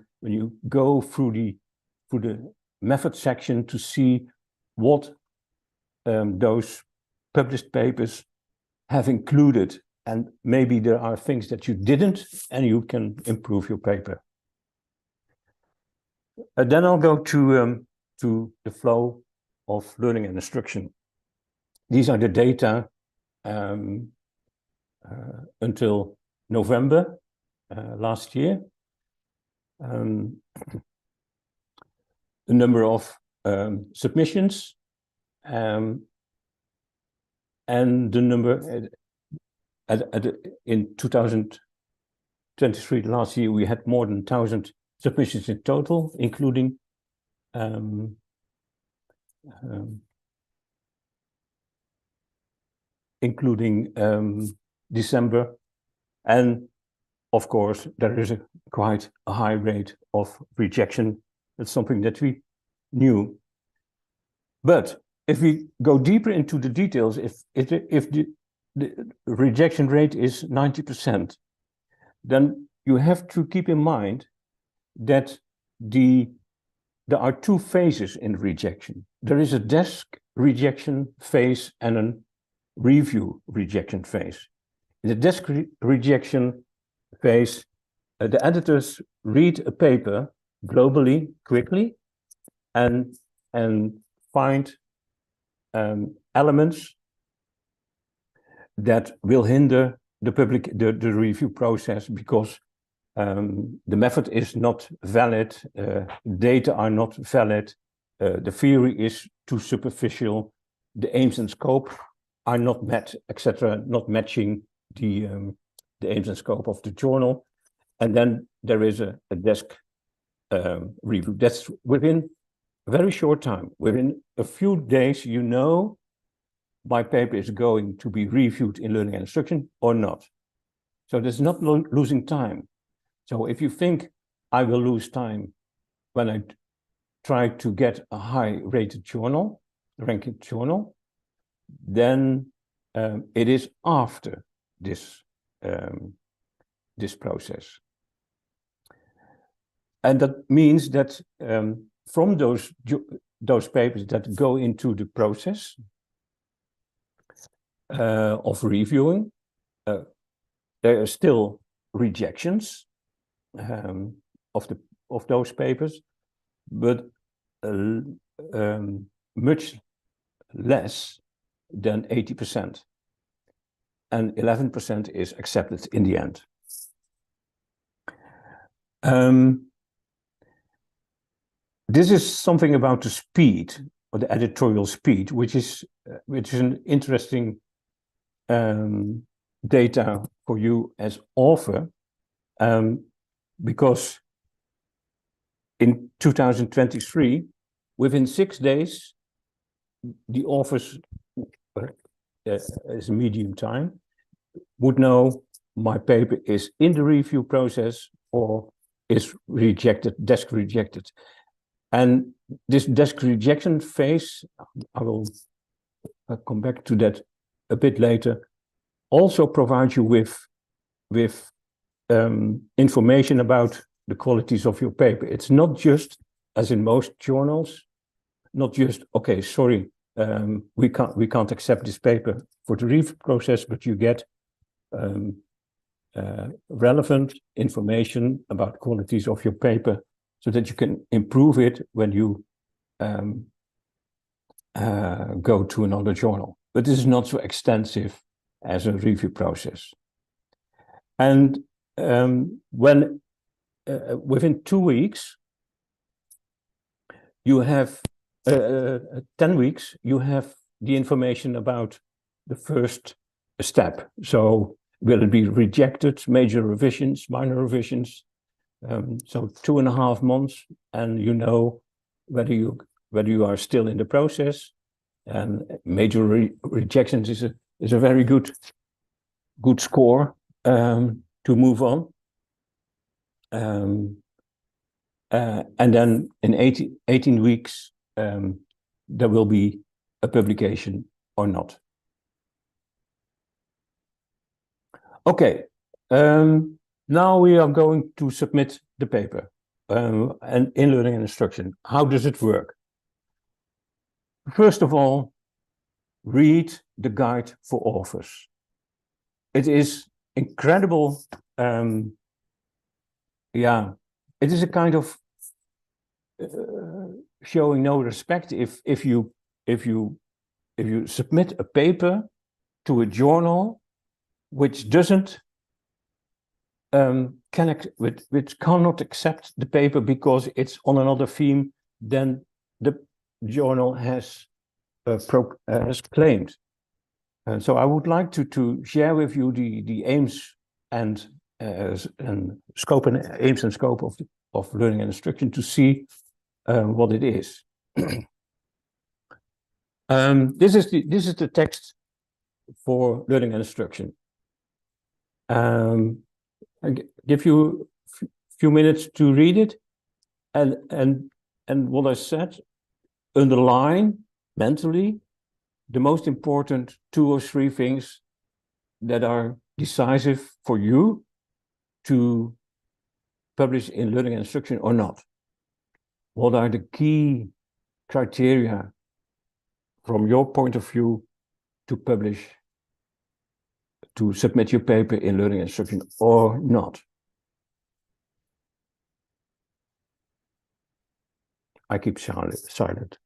go through the method section to see what those published papers have included, and maybe there are things that you didn't, and you can improve your paper. Then I'll go to the flow of learning and instruction. These are the data until November last year. The number of submissions and the number in 2023 last year, we had more than 1,000 submissions in total, including December, and of course there is quite a high rate of rejection. That's something that we knew. But if we go deeper into the details, if the rejection rate is 90%, then you have to keep in mind that there are 2 phases in rejection. There is a desk rejection phase and a review rejection phase. In the desk rejection phase, the editors read a paper globally, quickly, and find elements that will hinder the review process, because the method is not valid, data are not valid, the theory is too superficial, the aims and scope are not met, etc., not matching the aims and scope of the journal. And then there is a desk review. That's within a very short time. Within a few days, you know my paper is going to be reviewed in learning and instruction or not. So there's not losing time. So if you think I will lose time when I try to get a high-rated journal, ranked journal, then it is after this process. And that means that from those papers that go into the process of reviewing, there are still rejections of those papers, but much less than 80%. And 11% is accepted in the end. This is something about the speed, or the editorial speed, which is an interesting data for you as author, because in 2023, within 6 days, the authors, as a medium time, would know my paper is in the review process or is rejected, desk rejected. And this desk rejection phase, I will come back to that a bit later, also provides you with information about the qualities of your paper. It's not just, as in most journals, not just, okay, sorry, we can't accept this paper for the review process, but you get relevant information about qualities of your paper so that you can improve it when you go to another journal. But this is not so extensive as a review process. And when within 2 weeks, you have 10 weeks, you have the information about the first step. So will it be rejected, major revisions, minor revisions? So 2.5 months, and you know whether you are still in the process. And major rejections is a very good score to move on. And then in 18 weeks, there will be a publication or not. Okay, now we are going to submit the paper and in learning and instruction. How does it work? First of all, read the guide for authors. It is incredible. Yeah, it is a kind of showing no respect if you submit a paper to a journal which doesn't which cannot accept the paper because it's on another theme than the journal has claimed. And so I would like to share with you the aims and scope and aims and scope of learning and instruction to see what it is. This is the text for learning and instruction. I give you a few minutes to read it, and what I said, underline mentally the most important 2 or 3 things that are decisive for you to publish in learning and instruction or not. What are the key criteria from your point of view to publish, to submit your paper in learning and instruction or not? I keep silent.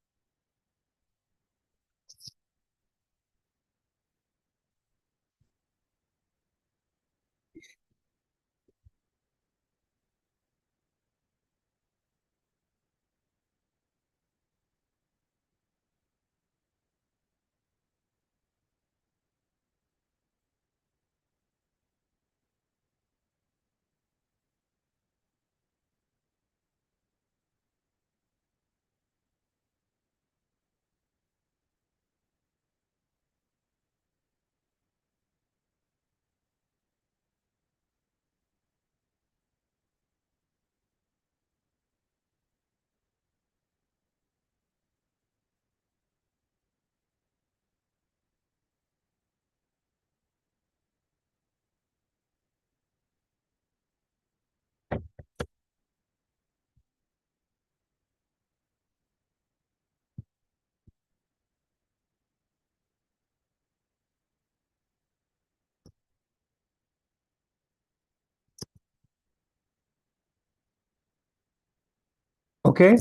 Okay.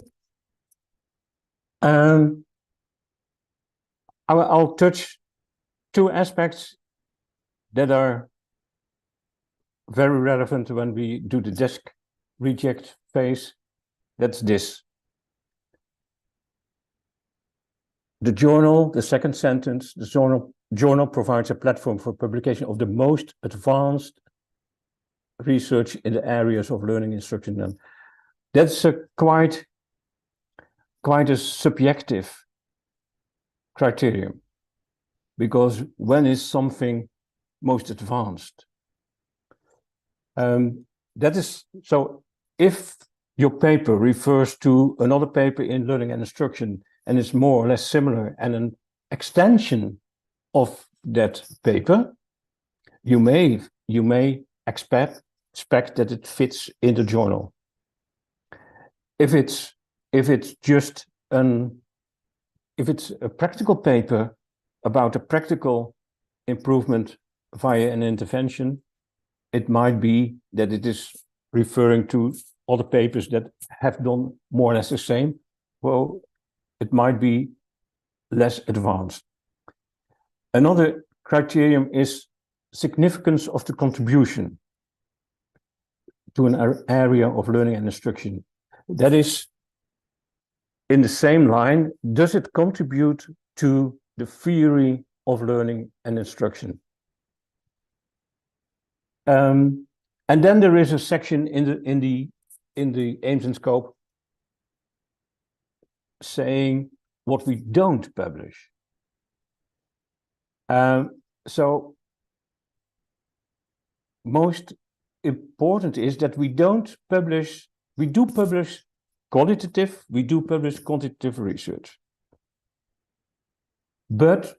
I'll touch two aspects that are very relevant when we do the desk reject phase. That's this. The journal, the second sentence, the journal provides a platform for publication of the most advanced research in the areas of learning instruction. And that's a quite a subjective criterion, because when is something most advanced? That is, so if your paper refers to another paper in learning and instruction and is more or less similar and an extension of that paper, you may expect that it fits in the journal. If it's a practical paper about a practical improvement via an intervention, it might be that it is referring to other papers that have done more or less the same. Well, it might be less advanced. Another criterion is significance of the contribution to an area of learning and instruction. That is, in the same line, does it contribute to the theory of learning and instruction? And then there is a section in the aims and scope saying what we don't publish. So most important is that we don't publish. We do publish qualitative. We do publish quantitative research, but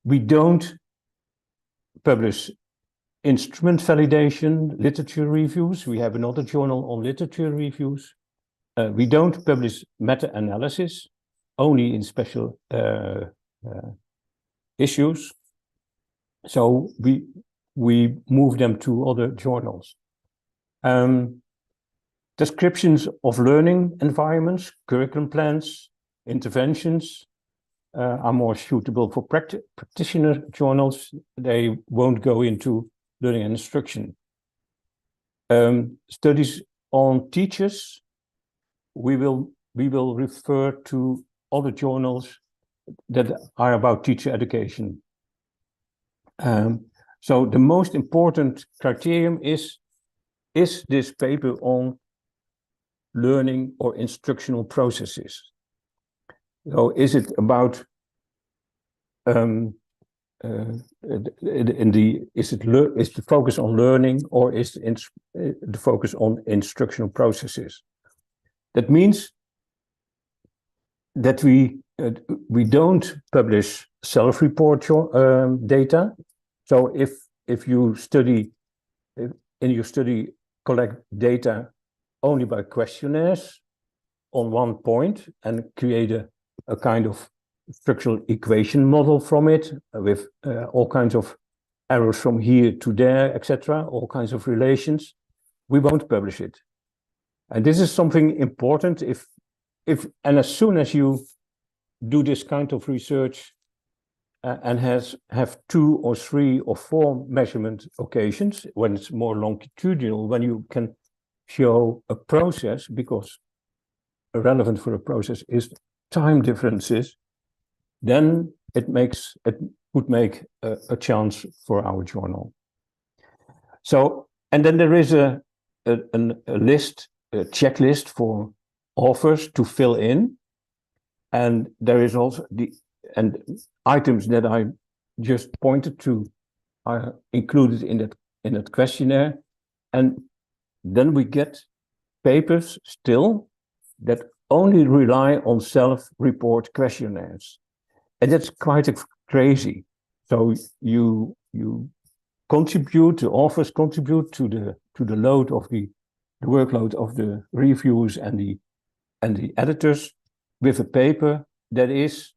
we don't publish instrument validation, literature reviews. We have another journal on literature reviews. We don't publish meta-analysis, only in special issues. So we move them to other journals. Descriptions of learning environments, curriculum plans, interventions are more suitable for practitioner journals. They won't go into learning and instruction. Studies on teachers, we will refer to other journals that are about teacher education. So the most important criterion is this paper on learning or instructional processes? So is it about is the focus on learning, or is the focus on instructional processes? That means that we don't publish self-report data. So if you study in your study collect data only by questionnaires on one point and create a kind of structural equation model from it with all kinds of arrows from here to there, etc., all kinds of relations, we won't publish it. And this is something important. And as soon as you do this kind of research and have 2 or 3 or 4 measurement occasions, when it's more longitudinal, when you can show a process, because relevant for a process is time differences, then it would make a chance for our journal. So, and then there is a list, a checklist for authors to fill in, and there is also and items that I just pointed to are included in that questionnaire, and then we get papers still that only rely on self-report questionnaires, and that's quite crazy. So you contribute, the authors contribute to the load of the workload of the reviews and the editors with a paper that is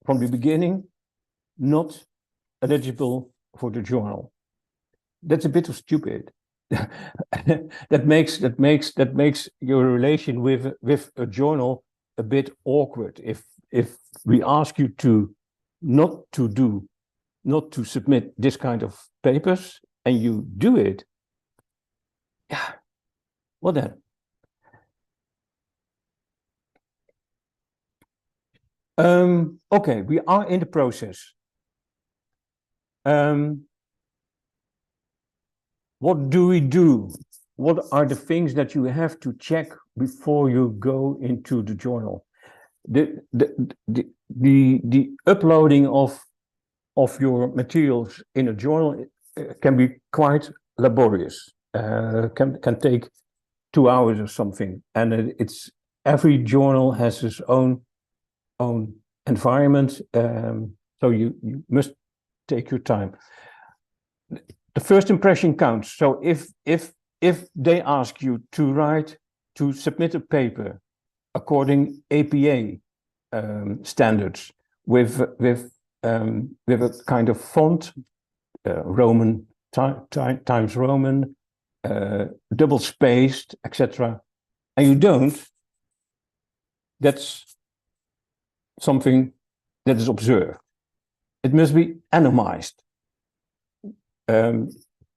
from the beginning not eligible for the journal. That's a bit of stupid. that makes your relation with a journal a bit awkward. If we ask you not to submit this kind of papers and you do it, yeah, well then. Okay, we are in the process. What do we do? What are the things that you have to check before you go into the journal? The uploading of your materials in a journal can be quite laborious. Can take 2 hours or something, and it's every journal has its own environment, so you must take your time. The first impression counts. So if they ask you to submit a paper according APA standards with a kind of font, Roman times Roman, double spaced, etc., and you don't, that's something that is observed. It must be anonymized.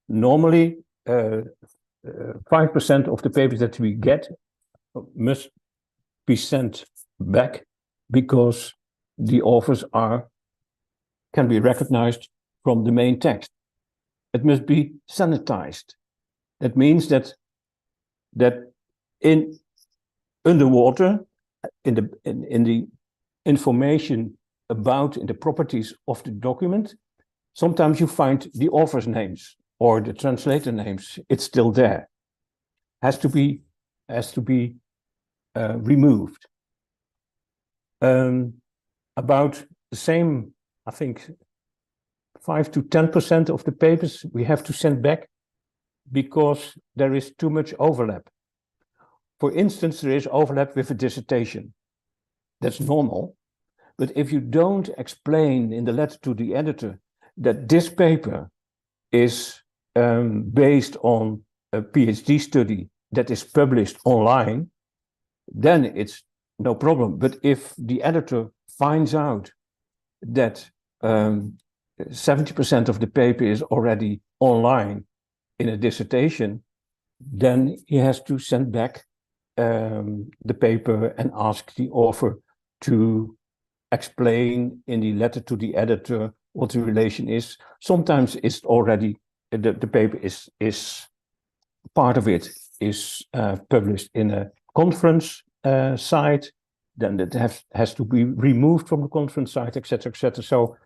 Normally, 5% of the papers that we get must be sent back because the authors can be recognized from the main text. It must be sanitized. That means that in underwater, in the information about the properties of the document, sometimes you find the author's names or the translator names. It's still there. Has to be removed. About the same, I think, 5 to 10% of the papers we have to send back because there is too much overlap. For instance, there is overlap with a dissertation. That's normal. But if you don't explain in the letter to the editor that this paper is based on a PhD study that is published online, then it's no problem. But if the editor finds out that 70% of the paper is already online in a dissertation, then he has to send back the paper and ask the author to explain in the letter to the editor what the relation is. Sometimes it's already, the paper is part of it is published in a conference site, then it has to be removed from the conference site, etc., etc. So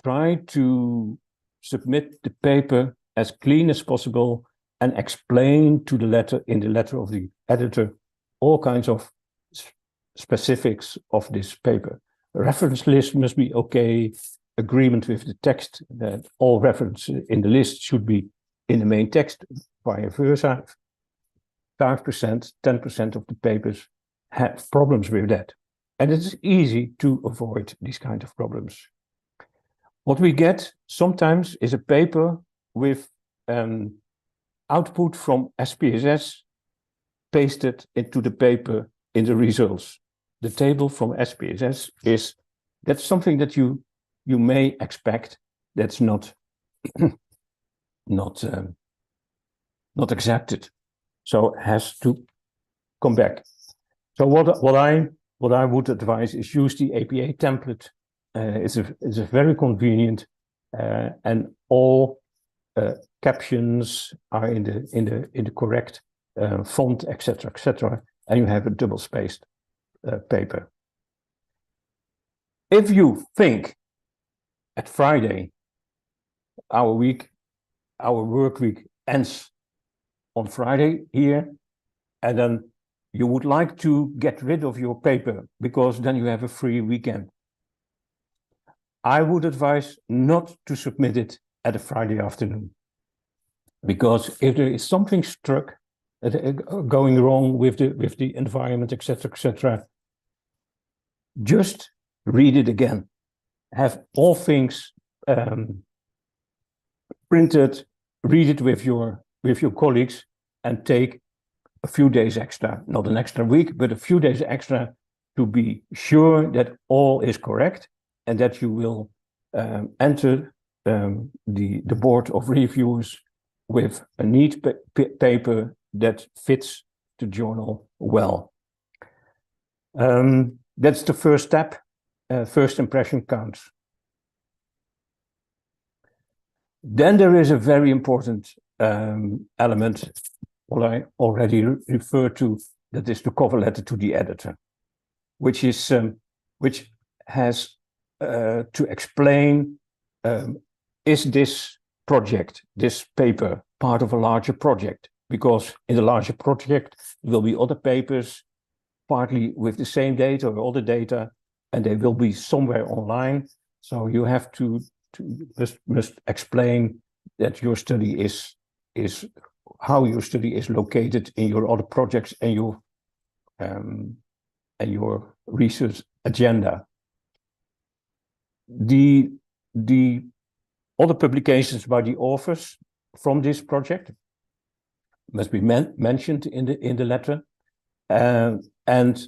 try to submit the paper as clean as possible and explain to the letter, in the letter of the editor, all kinds of specifics of this paper. A reference list must be okay, agreement with the text, that all references in the list should be in the main text, vice versa. 5%, 10% of the papers have problems with that. And it's easy to avoid these kind of problems. What we get sometimes is a paper with output from SPSS pasted into the paper in the results. The table from SPSS that's something that you may expect. That's not accepted. So it has to come back. So what I would advise is use the APA template. It's a very convenient, and all captions are in the correct font, etc., etc., and you have a double spaced paper. If you think at Friday our work week ends on Friday here, and then you would like to get rid of your paper because then you have a free weekend, I would advise not to submit it at a Friday afternoon. Because if there is something going wrong with the environment, etc., just read it again. Have all things printed, read it with your colleagues and take a few days extra, not an extra week, but a few days extra to be sure that all is correct and that you will enter the board of reviewers with a neat paper that fits the journal well. That's the first step. First impression counts. Then there is a very important element, what I already referred to, that is the cover letter to the editor, which has to explain, is this project, this paper, part of a larger project? Because in the larger project, there will be other papers, partly with the same data or all the data, and they will be somewhere online. So you have to must explain that your study is how your study is located in your other projects and your research agenda. The other publications by the authors from this project must be mentioned in the letter, and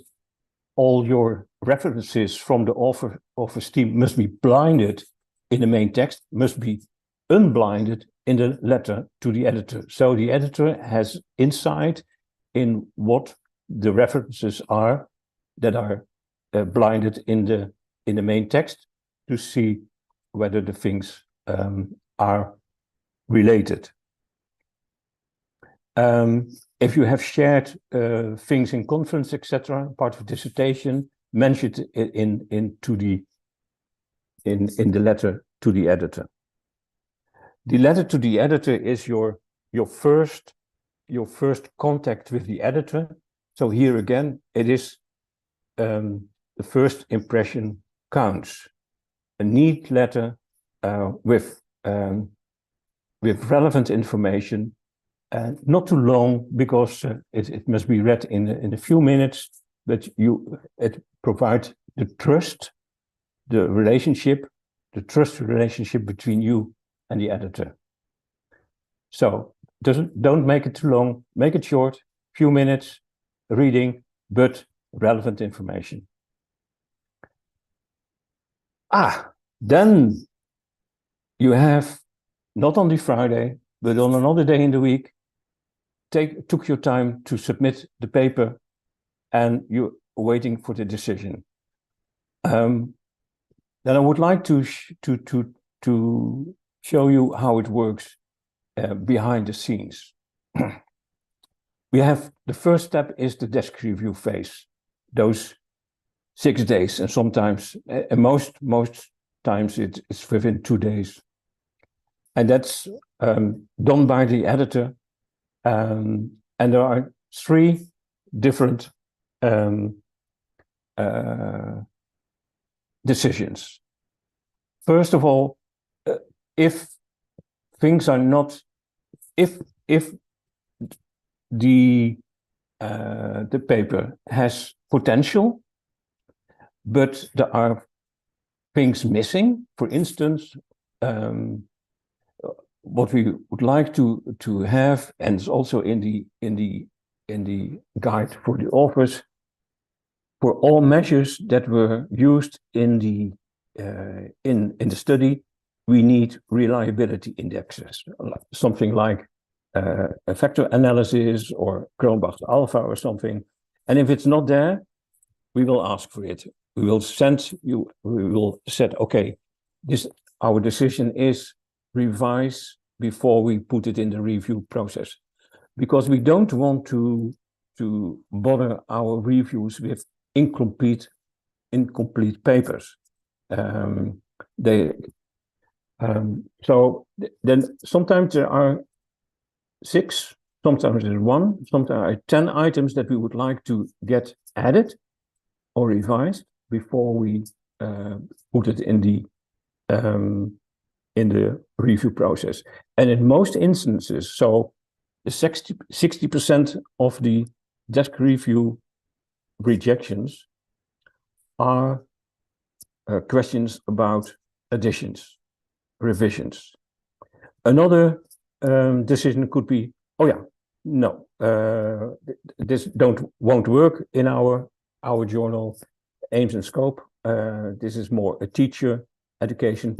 all your references from the author's team must be blinded in the main text, must be unblinded in the letter to the editor. So the editor has insight in what the references are that are blinded in the main text to see whether the things are related. If you have shared things in conference, etc., part of dissertation, mention it in the letter to the editor. The letter to the editor is your first contact with the editor. So here again, it is the first impression counts. A neat letter with relevant information, not too long, because it must be read in a few minutes. But it provides the trust, the trust relationship between you and the editor. So don't make it too long. Make it short, few minutes reading, but relevant information. Then you have, not only Friday, but on another day in the week, took your time to submit the paper, and you're waiting for the decision. Then I would like to show you how it works behind the scenes. We have the first step is the desk review phase, those 6 days, and sometimes, most times it's within 2 days, and that's done by the editor. And there are 3 different decisions. First of all, if things are not, if the paper has potential, but there are things missing, for instance, what we would like to have, and it's also in the guide for the authors, for all measures that were used in the study, we need reliability indexes, something like a factor analysis or Cronbach's alpha or something. And if it's not there, we will ask for it. We will send you. We will say, okay, our decision is revise before we put it in the review process, because we don't want to bother our reviews with incomplete papers. So then sometimes there are 6, sometimes there's 1, sometimes 10 items that we would like to get added or revised before we put it in the review process. And in most instances, so the 60% of the desk review rejections are questions about additions, revisions. Another decision could be, oh yeah, no, this won't work in our journal aims and scope. This is more a teacher education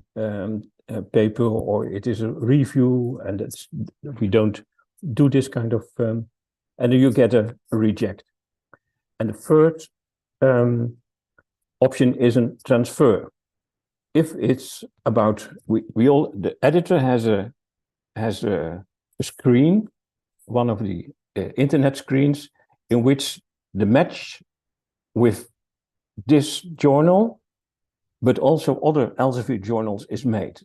paper, or it is a review, and we don't do this kind of, and then you get a reject. And the third option is a transfer. If it's about, the editor has a screen, one of the internet screens, in which the match with this journal, but also other Elsevier journals, is made.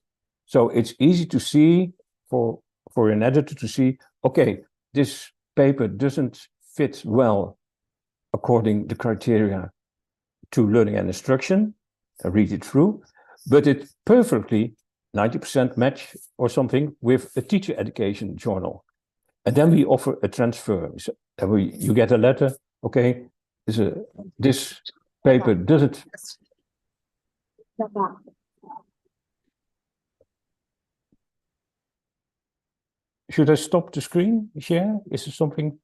So it's easy to see for an editor to see, okay, this paper doesn't fit well according to the criteria to learning and instruction. I read it through, but it perfectly 90% match or something with a teacher education journal. And then we offer a transfer. So you get a letter, okay, this paper doesn't. Should I stop the screen share? Is there something?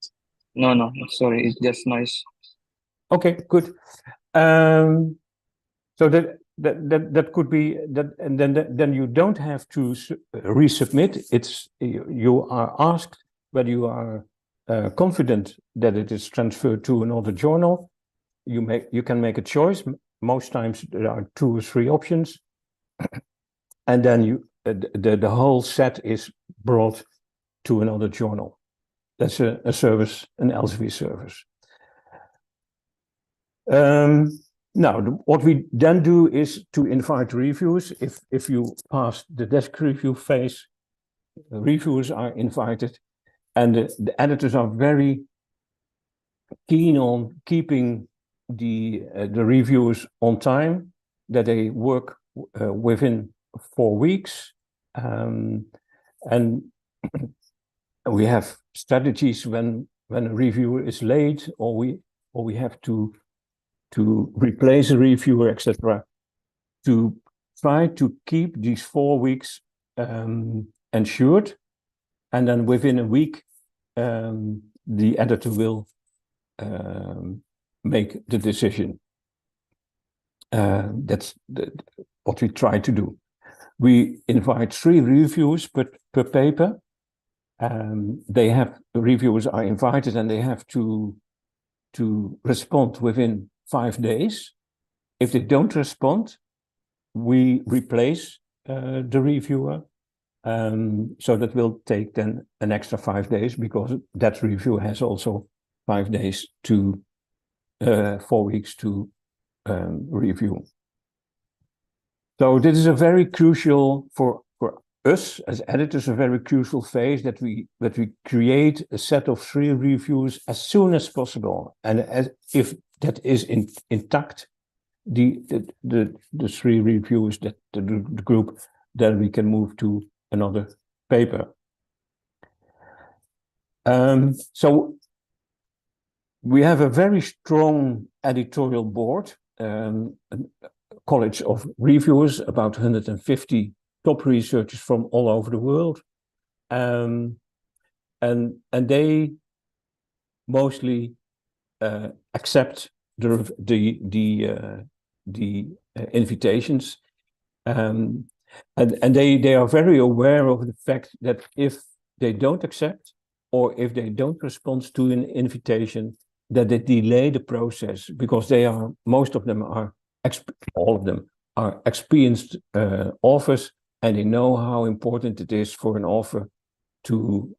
No, sorry, it's just noise. Okay, good. So that could be that, and then you don't have to resubmit. It's you are asked whether you are confident that it is transferred to another journal. You can make a choice. Most times there are 2 or 3 options, and then the whole set is brought to another journal. That's a service, an Elsevier service. Now, what we then do is to invite reviews. If you pass the desk review phase, reviewers are invited, and the editors are very keen on keeping the reviewers on time, that they work within 4 weeks, and we have strategies when a reviewer is late, or we have to replace a reviewer, etc., to try to keep these 4 weeks ensured, and then within a week the editor will make the decision. That's what we try to do. We invite 3 reviews per paper. The reviewers are invited, and they have to respond within 5 days. If they don't respond, we replace the reviewer. So that will take then an extra 5 days, because that reviewer has also 5 days to 4 weeks to review. So this is a very crucial for us as editors, a very crucial phase, that we create a set of 3 reviews as soon as possible, and if that is intact, the 3 reviews, that the group, then we can move to another paper. So we have a very strong editorial board, a college of reviewers, about 150 top researchers from all over the world, and they mostly accept the invitations, and they are very aware of the fact that if they don't accept, or if they don't respond to an invitation, that they delay the process, because most of them are, all of them are experienced authors, and they know how important it is for an author to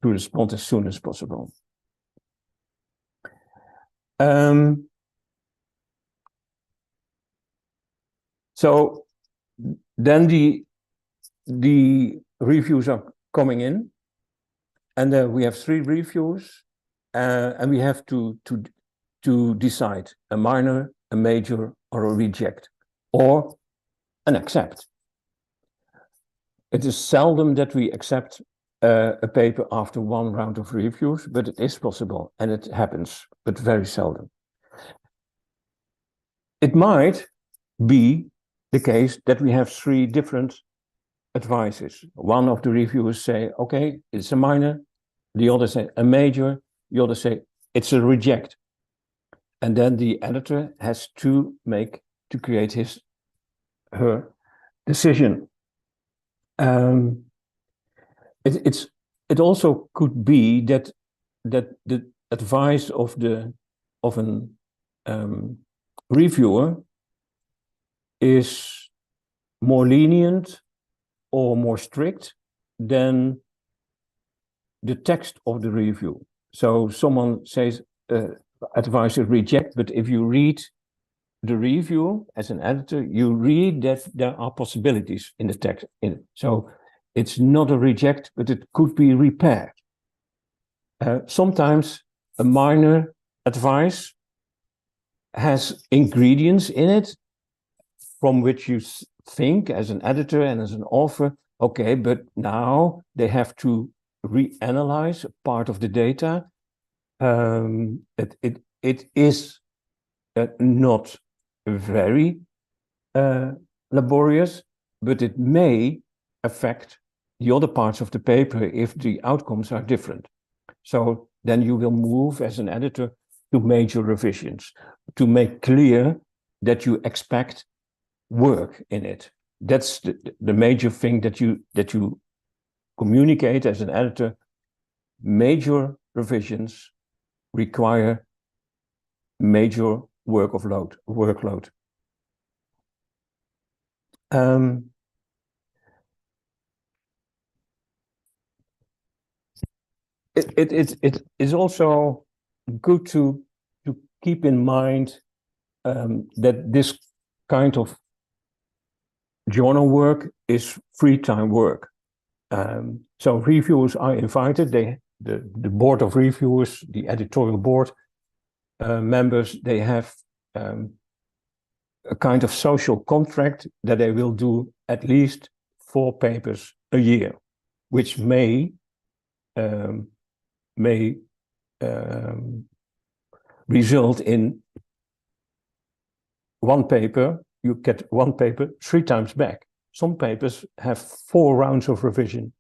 respond as soon as possible. So then the reviews are coming in, and we have 3 reviews, and we have to decide a minor, a major, or a reject, or an accept. It is seldom that we accept a paper after 1 round of reviews, but it is possible, and it happens, but very seldom. It might be the case that we have 3 different advices. One of the reviewers say, okay, it's a minor. The other say a major. The other say it's a reject. And then the editor has to create her decision. It also could be that the advice of an reviewer is more lenient or more strict than the text of the review. So someone says advice is reject, but if you read the review as an editor, you read that there are possibilities in the text. So it's not a reject, but it could be repaired. Sometimes a minor advice has ingredients in it from which you think as an editor and as an author, okay, but now they have to reanalyze part of the data. It is not very laborious, but it may affect the other parts of the paper if the outcomes are different. So then you will move as an editor to major revisions to make clear that you expect work in it. That's the major thing that you communicate as an editor. Major revisions require major workload. It is also good to keep in mind that this kind of journal work is free time work. So reviewers are invited. The board of reviewers, the editorial board members, they have a kind of social contract that they will do at least 4 papers a year, which may result in one paper. You get one paper 3 times back. Some papers have 4 rounds of revision,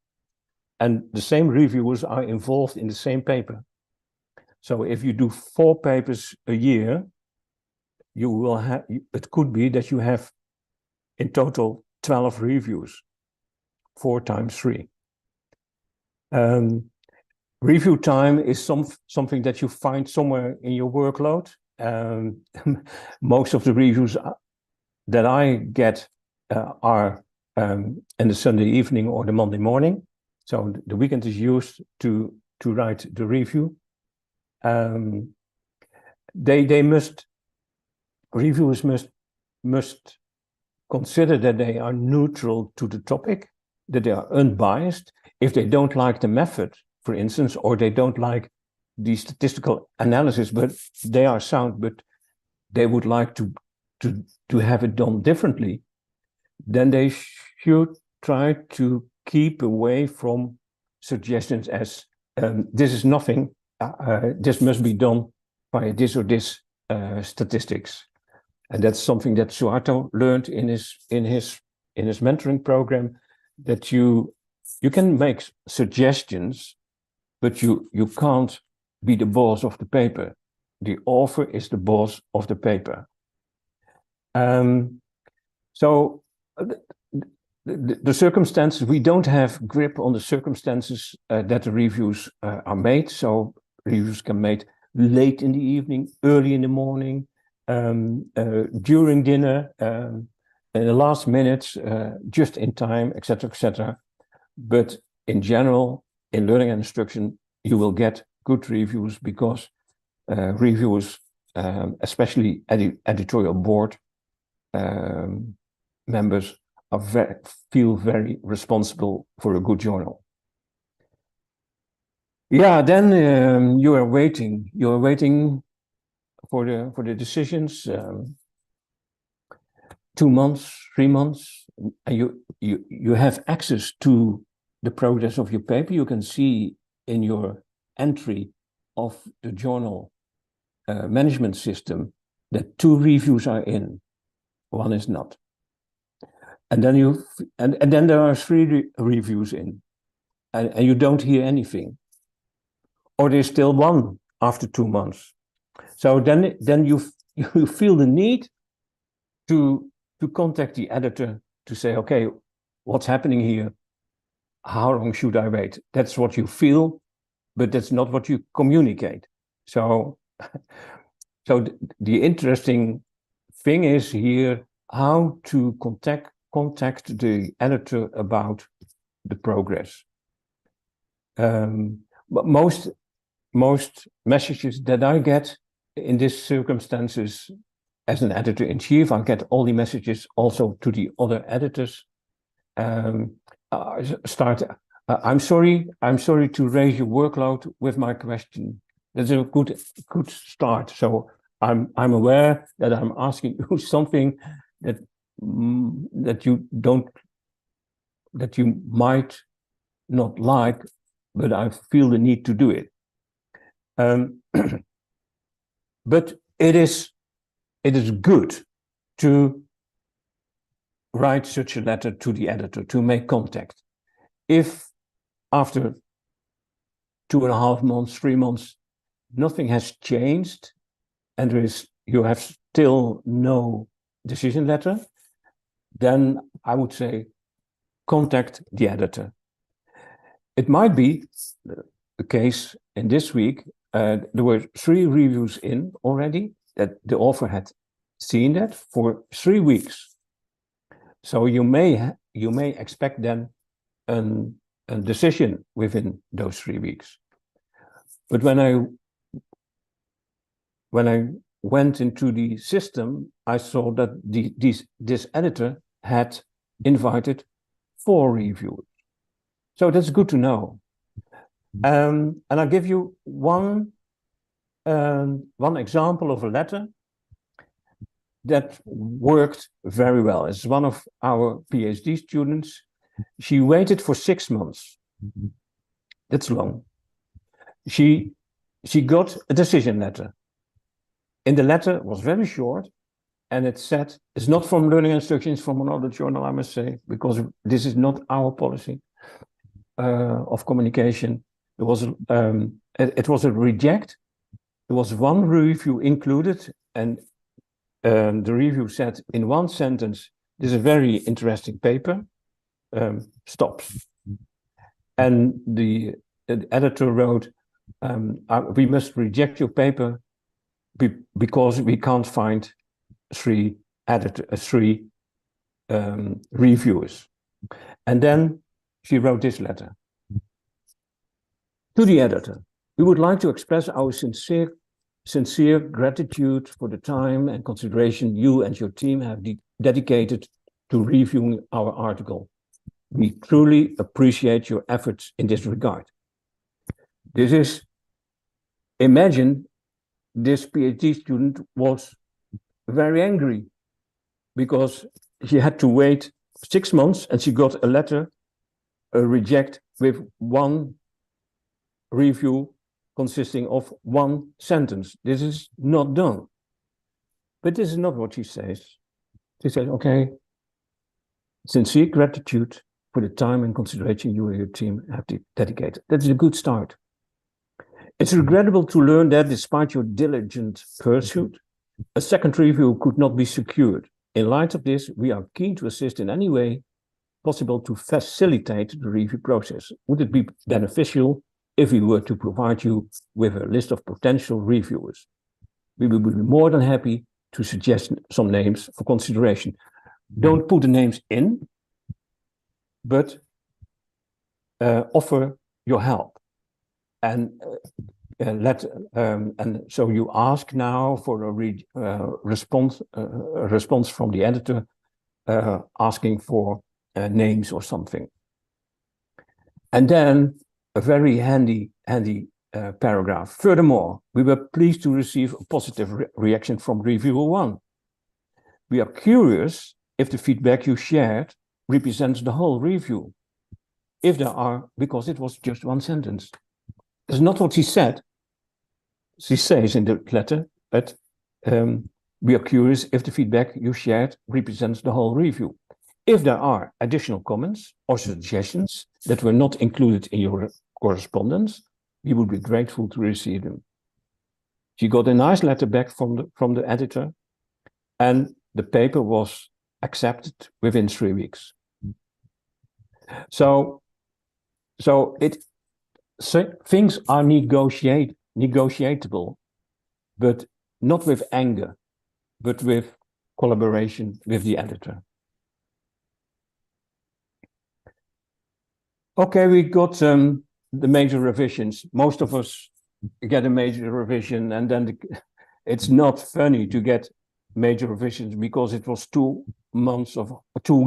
and the same reviewers are involved in the same paper. So if you do 4 papers a year, you will have, it could be that you have in total 12 reviews, 4 times 3. Review time is something that you find somewhere in your workload. Most of the reviews that I get are in the Sunday evening or the Monday morning. So the weekend is used to write the review. Reviewers must consider that they are neutral to the topic, that they are unbiased. If they don't like the method, for instance, or they don't like the statistical analysis, but they are sound, but they would like to have it done differently, then they should try to keep away from suggestions as this is nothing, this must be done by this or this statistics. And that's something that Suharto learned in his mentoring program, that you can make suggestions, but you can't be the boss of the paper. The author is the boss of the paper. So the circumstances, we don't have grip on the circumstances that the reviews are made. So reviews can be made late in the evening, early in the morning, during dinner, in the last minutes, just in time, etc., etc. But in general, in learning and instruction, you will get good reviews because reviewers, especially editorial board members, feel very responsible for a good journal. Yeah, then you are waiting. You are waiting for the decisions. 2 months, 3 months, and you have access to the progress of your paper. You can see in your entry of the journal management system that 2 reviews are in, 1 is not. and then and then there are 3 reviews in, and you don't hear anything, or there's still 1 after 2 months. So then you feel the need to contact the editor to say, okay, what's happening here? How long should I wait? That's what you feel, but that's not what you communicate. So the interesting thing is here how to contact the editor about the progress. But most messages that I get in these circumstances as an editor-in-chief, I get all the messages also to the other editors. I'm sorry to raise your workload with my question. That's a good start. So I'm aware that I'm asking you something that you might not like, but I feel the need to do it. But it is good to write such a letter to the editor, to make contact. If after 2.5 months, 3 months, nothing has changed, and you have still no decision letter, then I would say contact the editor. It might be the case in this week, there were 3 reviews in already, that the author had seen that for 3 weeks. So you may expect then a decision within those 3 weeks. But when I went into the system, I saw that this editor had invited 4 reviewers. So that's good to know. And I'll give you one example of a letter that worked very well. It's one of our PhD students. She waited for 6 months. That's long. She got a decision letter. In the letter, it was very short, and it said, it's not from Learning Instructions, from another journal, I must say, because this is not our policy of communication. It was a reject. There was 1 review included, and the review said in 1 sentence, this is a very interesting paper, stops. And the editor wrote, we must reject your paper because we can't find 3 reviewers. And then she wrote this letter. To the editor, we would like to express our sincere gratitude for the time and consideration you and your team have dedicated to reviewing our article. We truly appreciate your efforts in this regard. Imagine this PhD student was very angry because she had to wait 6 months and she got a letter, a reject with 1 review consisting of 1 sentence. This is not done. But this is not what she says. She says, okay, sincere gratitude for the time and consideration you and your team have dedicated. That's a good start. It's regrettable to learn that despite your diligent pursuit, a 2nd review could not be secured. In light of this, we are keen to assist in any way possible to facilitate the review process. Would it be beneficial if we were to provide you with a list of potential reviewers? We will be more than happy to suggest some names for consideration. Don't put the names in, but offer your help. And so you ask now for a response from the editor, asking for names or something. And then a very handy paragraph. Furthermore, we were pleased to receive a positive reaction from reviewer 1. We are curious if the feedback you shared represents the whole review. If there are, because it was just 1 sentence. That's not what she said. She says in the letter, but we are curious if the feedback you shared represents the whole review. If there are additional comments or suggestions that were not included in your correspondence, we would be grateful to receive them. She got a nice letter back from the editor, and the paper was accepted within 3 weeks. So things are negotiable, but not with anger, but with collaboration with the editor. Okay, we got the major revisions. Most of us get a major revision, and then it's not funny to get major revisions because it was 2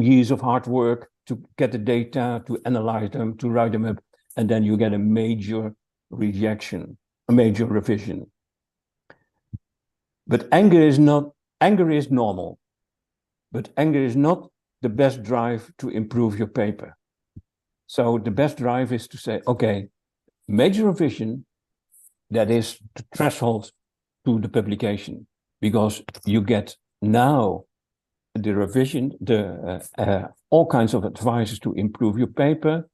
years of hard work to get the data, to analyze them, to write them up, and then you get a major rejection, a major revision. But anger is normal, but anger is not the best drive to improve your paper. So the best drive is to say, okay, major revision, that is the threshold to the publication, because you get now the revision, all kinds of advices to improve your paper,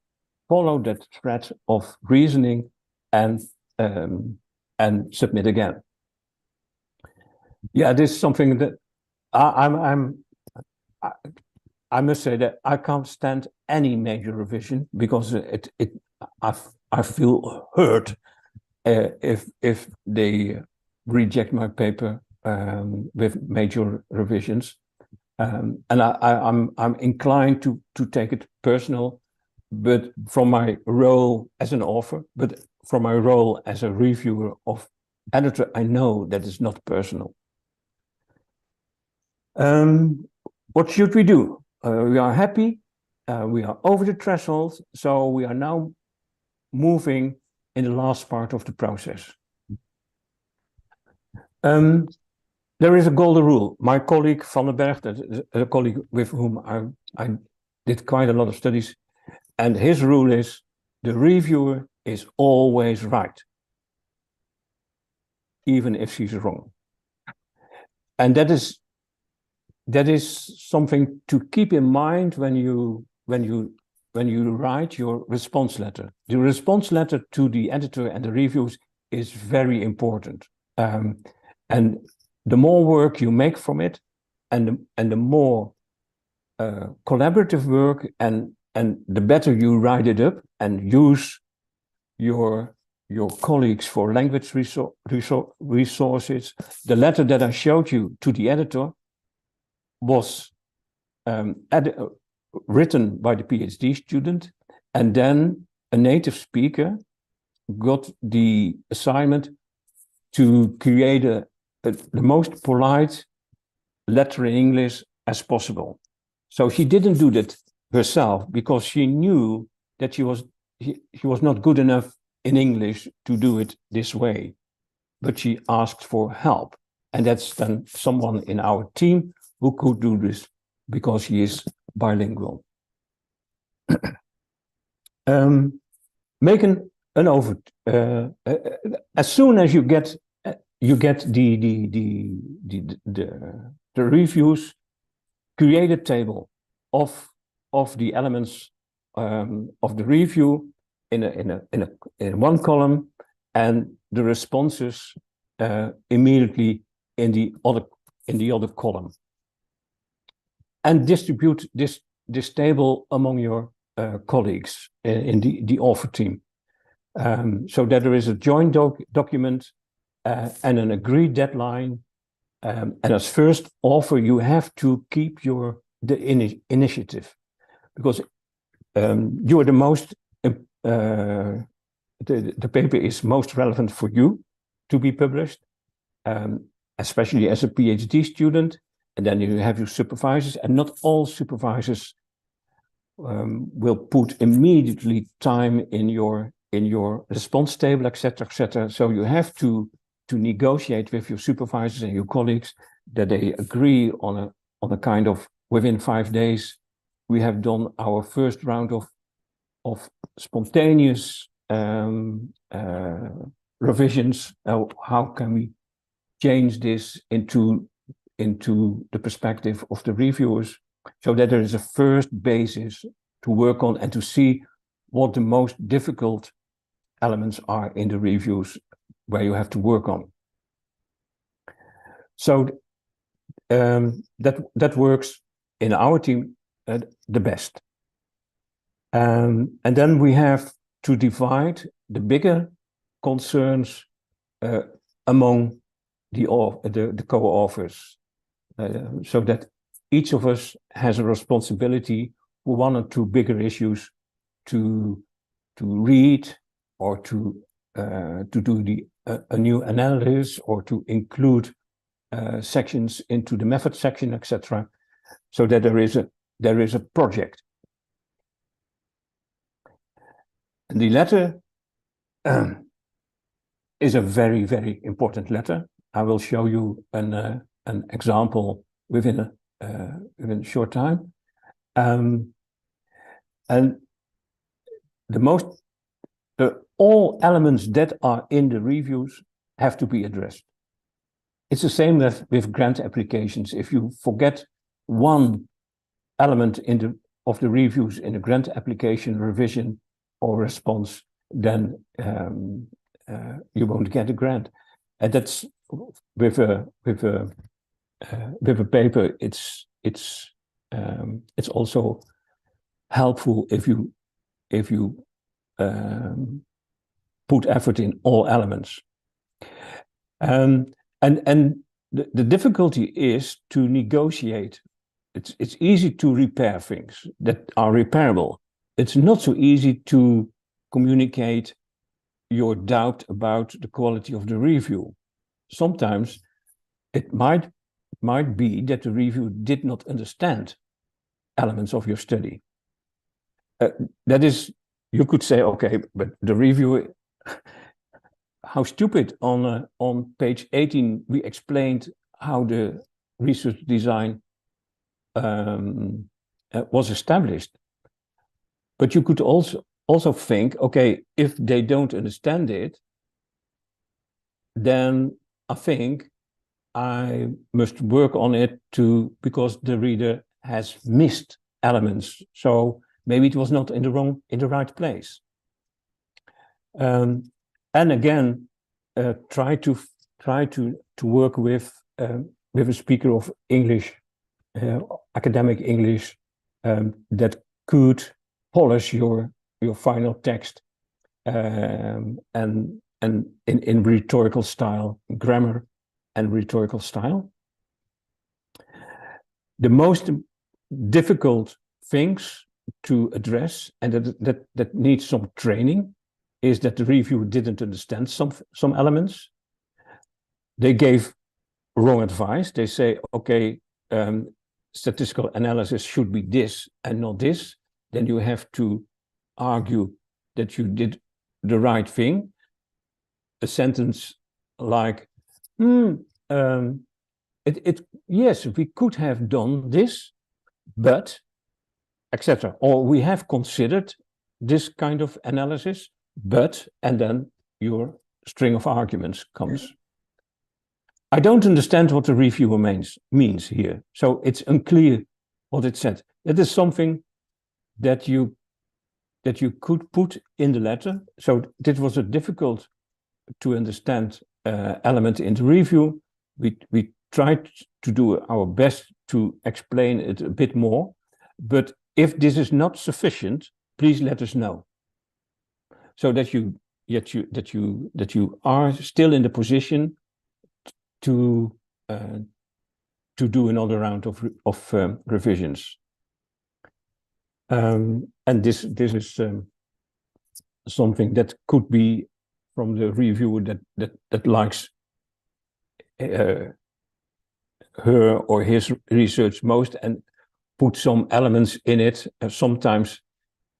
follow that thread of reasoning, and submit again. Yeah, this is something that I must say that I can't stand any major revision because I feel hurt if they reject my paper with major revisions, and I'm inclined to take it personal, but from my role as an author, but from my role as a reviewer of editor, I know that it's not personal. What should we do? We are happy. We are over the threshold, so we are now moving in the last part of the process. There is a golden rule. My colleague Van den Berg, that is a colleague with whom I did quite a lot of studies, and his rule is the reviewer is always right, even if she's wrong. And that is something to keep in mind when you write your response letter. The response letter to the editor and the reviews is very important. And the more work you make from it, and the more collaborative work, and the better you write it up and use your colleagues for language resources. The letter that I showed you to the editor was written by the PhD student, and then a native speaker got the assignment to create the most polite letter in English as possible. So she didn't do that herself because she knew that she was not good enough in English to do it this way, but she asked for help, and that's then someone in our team who could do this because he is bilingual. Make an over. As soon as you get the reviews, create a table of the elements of the review in one column, and the responses immediately in the other column, and distribute this table among your colleagues in the author team, so that there is a joint document and an agreed deadline. And as first author, you have to keep the initiative, because you are the most the paper is most relevant for you to be published, especially as a PhD student. And then you have your supervisors, and not all supervisors will put immediately time in your response table, etc., etc. So you have to negotiate with your supervisors and your colleagues that they agree on a kind of within 5 days. We have done our first round of spontaneous revisions. How can we change this into the perspective of the reviewers? so that there is a first basis to work on and to see what the most difficult elements are in the reviews where you have to work on. So that works in our team the best. And then we have to divide the bigger concerns among the co-authors, so that each of us has a responsibility for one or two bigger issues to read, or to do a new analysis, or to include sections into the method section, etc., so that there is a project. And the letter is a very, very important letter. I will show you an example within a short time. And all elements that are in the reviews have to be addressed. It's the same with grant applications. If you forget one element of the reviews in a grant application, revision, or response, then you won't get a grant. And that's with a paper. It's also helpful if you put effort in all elements. And the difficulty is to negotiate. It's easy to repair things that are repairable. It's not so easy to communicate your doubt about the quality of the review. Sometimes it might be that the review did not understand elements of your study. That is, you could say, okay, but the review, how stupid, on page 18 we explained how the research design was established. But you could also think, okay, if they don't understand it, then I think I must work on it because the reader has missed elements. So maybe it was not in the right place. And again, try to work with a speaker of English, academic English, that could polish your final text, and in rhetorical style, grammar and rhetorical style. The most difficult things to address, and that needs some training, is that the reviewer didn't understand some elements. They gave wrong advice. They say, okay, statistical analysis should be this and not this. Then you have to argue that you did the right thing. A sentence like, yes, we could have done this, but, etc. Or we have considered this kind of analysis, but, and then your string of arguments comes. I don't understand what the reviewer means here. So it's unclear what it said. It is something that you could put in the letter. So this was a difficult to understand element in the review. We tried to do our best to explain it a bit more, but if this is not sufficient, please let us know, so that you are still in the position to do another round of revisions. And this is something that could be from the reviewer that likes her or his research most and put some elements in it. Sometimes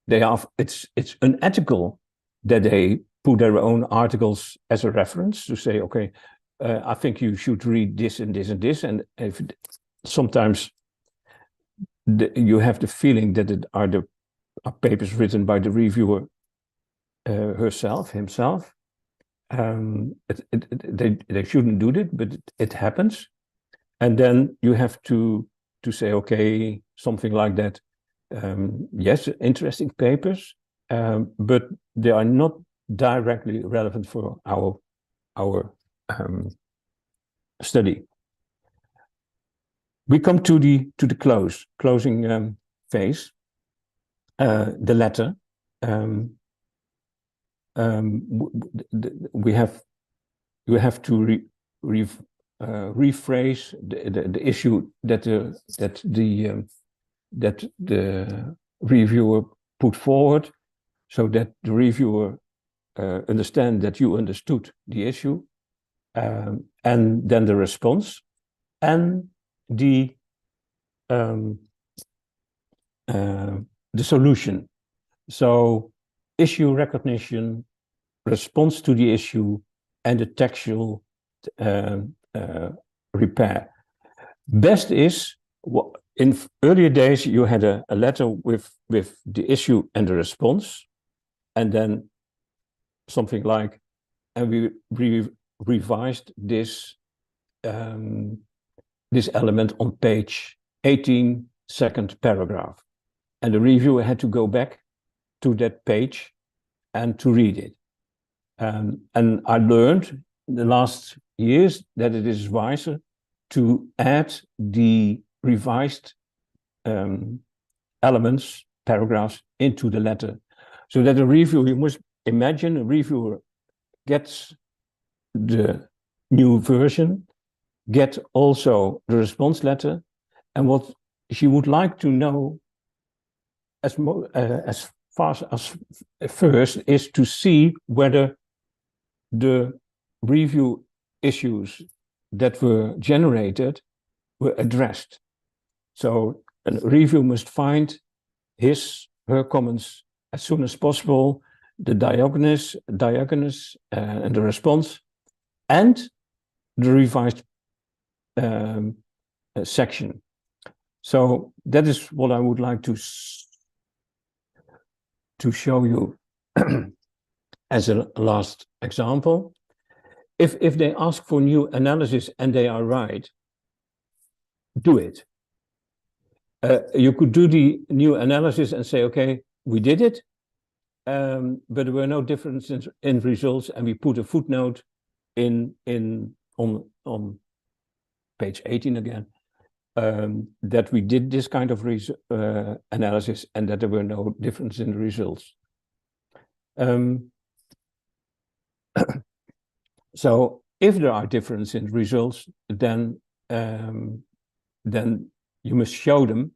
it's unethical that they put their own articles as a reference to say, okay, I think you should read this and this and this. And if sometimes you have the feeling that it are papers written by the reviewer himself. They shouldn't do that, but it happens. And then you have to say, okay, something like that. Yes, interesting papers, but they are not directly relevant for our study. We come to the closing phase. The letter. We have to rephrase the issue that the reviewer put forward, so that the reviewer understand that you understood the issue, and then the response and the solution. So issue recognition, response to the issue, and the textual repair. Best is, in earlier days you had a letter with the issue and the response, and then something like, and we revised this this element on page 18, second paragraph, and the reviewer had to go back to that page and to read it. And I learned in the last years that it is wiser to add the revised elements, paragraphs, into the letter, so that a reviewer, you must imagine a reviewer gets the new version, get also the response letter, and what she would like to know as fast as first is to see whether the review issues that were generated were addressed. So a review must find her comments as soon as possible, the diagonals and the response, and the revised section. So that is what I would like to show you as a last example. If they ask for new analysis and they are right, do it. You could do the new analysis and say, okay, we did it, but there were no differences in results, and we put a footnote on page 18 again, that we did this kind of analysis and that there were no differences in the results. So if there are differences in results, then you must show them,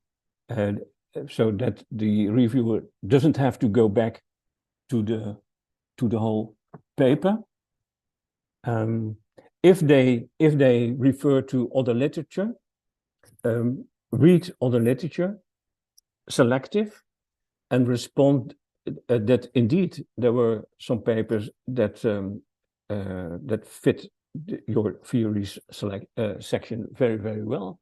so that the reviewer doesn't have to go back to the whole paper. If they refer to other literature, read other literature, selective, and respond that indeed there were some papers that that fit your theories section very, very well.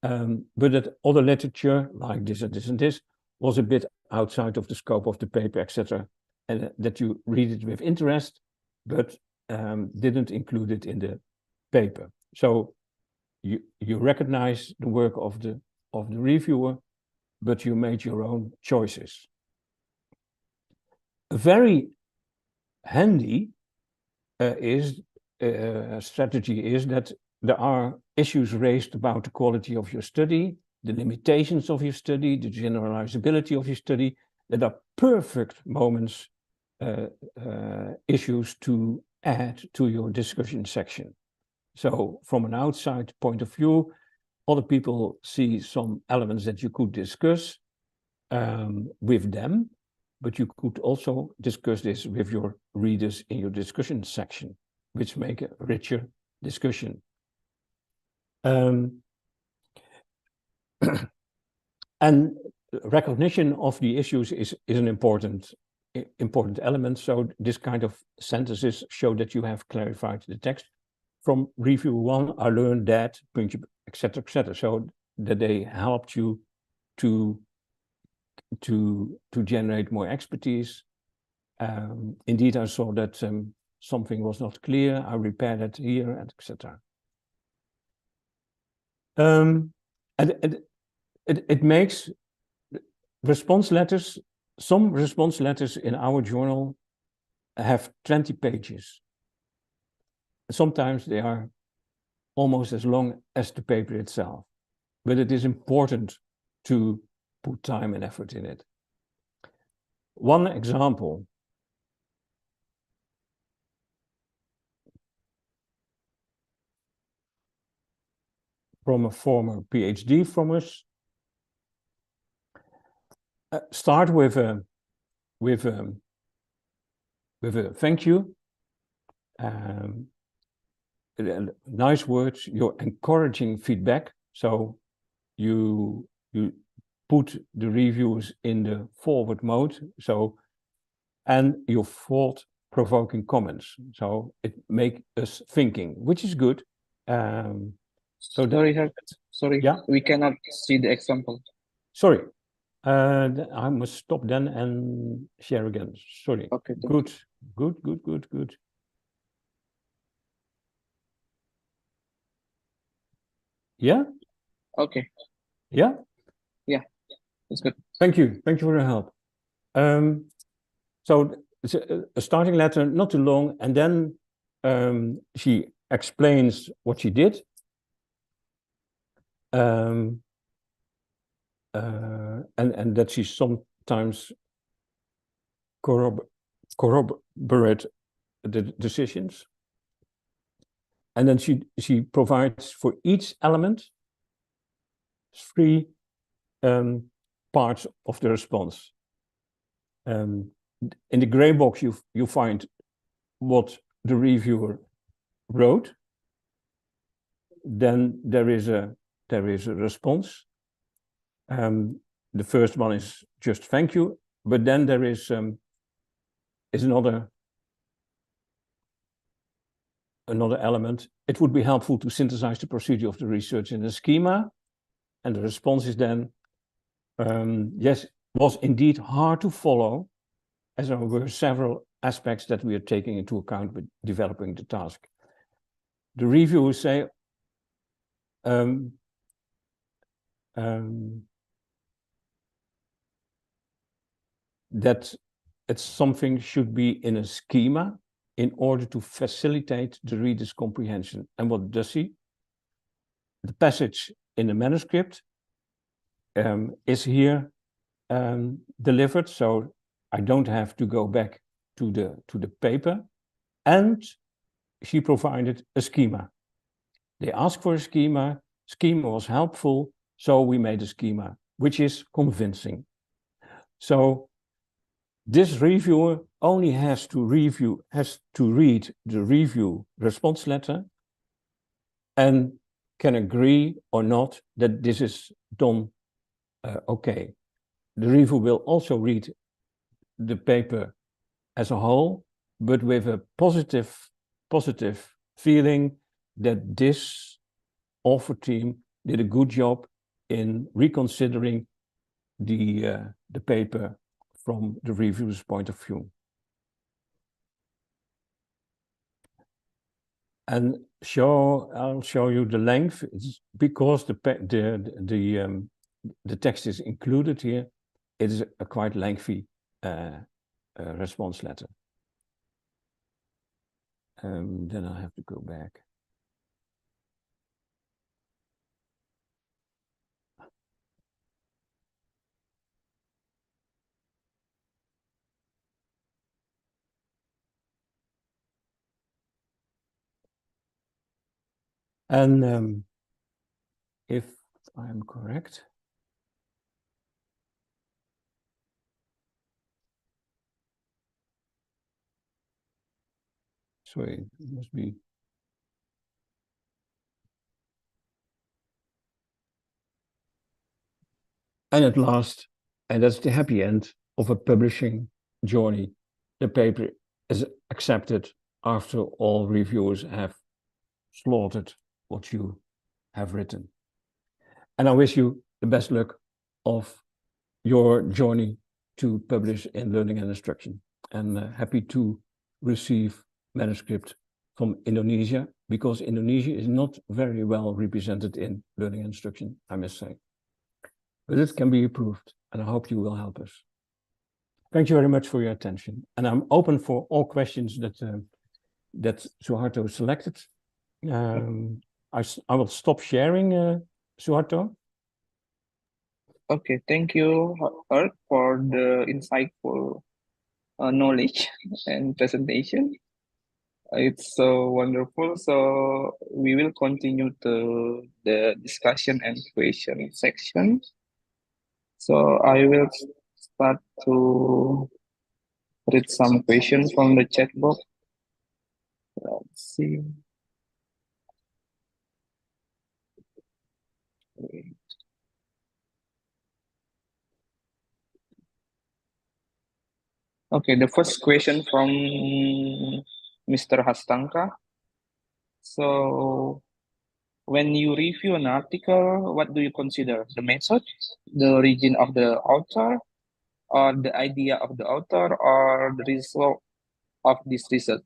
But that other literature, like this and this and this, was a bit outside of the scope of the paper, etc. And that you read it with interest, but didn't include it in the paper. So you recognize the work of the reviewer, but you made your own choices. Very handy strategy is that there are issues raised about the quality of your study, the limitations of your study, the generalizability of your study, that are perfect moments, issues to add to your discussion section. So from an outside point of view, other people see some elements that you could discuss with them, but you could also discuss this with your readers in your discussion section, which make a richer discussion. And recognition of the issues is an important element. So this kind of sentences show that you have clarified the text. From review 1, I learned that, etc., etc. So that they helped you to generate more expertise. Indeed, I saw that something was not clear. I repaired it here, and etc. And it makes response letters, some response letters in our journal have 20 pages. Sometimes they are almost as long as the paper itself, but it is important to put time and effort in it. One example. From a former PhD from us. Start with a thank you. Nice words, your encouraging feedback. So you put the reviews in the forward mode. So, and your thought-provoking comments. So it makes us thinking, which is good. So sorry, yeah, we cannot see the example. Sorry, I must stop then and share again. Sorry. Okay. Good. Yeah. Okay. Yeah. Yeah, it's good. Thank you. Thank you for your help. So it's a starting letter, not too long, and then she explains what she did. And that she sometimes corroborate the decisions. And then she provides for each element 3 parts of the response. In the gray box, you find what the reviewer wrote. Then there is a response. The first one is just thank you, but then there is another element. It would be helpful to synthesize the procedure of the research in a schema, and the response is then yes, was indeed hard to follow, as there were several aspects that we are taking into account with developing the task. The reviewers say that something should be in a schema in order to facilitate the reader's comprehension. And what does he? The passage in the manuscript is here delivered, so I don't have to go back to the paper. And she provided a schema. They asked for a schema. Schema was helpful, so we made a schema, which is convincing. So this reviewer only has to read the review response letter and can agree or not that this is done okay. The reviewer will also read the paper as a whole, but with a positive feeling that this author team did a good job in reconsidering the paper from the reviewer's point of view. And I'll show you the length. It's because the text is included here. It is a quite lengthy response letter. Then I have to go back. And if I am correct, sorry, it must be. And at last, and that's the happy end of a publishing journey, the paper is accepted after all reviewers have slaughtered what you have written. And I wish you the best luck of your journey to publish in Learning and Instruction. And happy to receive manuscript from Indonesia, because Indonesia is not very well represented in Learning and Instruction, I must say. but it can be improved, and I hope you will help us. Thank you very much for your attention, and I'm open for all questions that that Suharto selected. I will stop sharing, Suharto. Okay, thank you, Art, for the insightful knowledge and presentation. It's so wonderful. So we will continue to the discussion and question section. So I will start to read some questions from the chat box. Let's see. Okay, the first question from Mr. Hastanka. So, when you review an article, what do you consider? The method, the origin of the author, or the idea of the author, or the result of this research?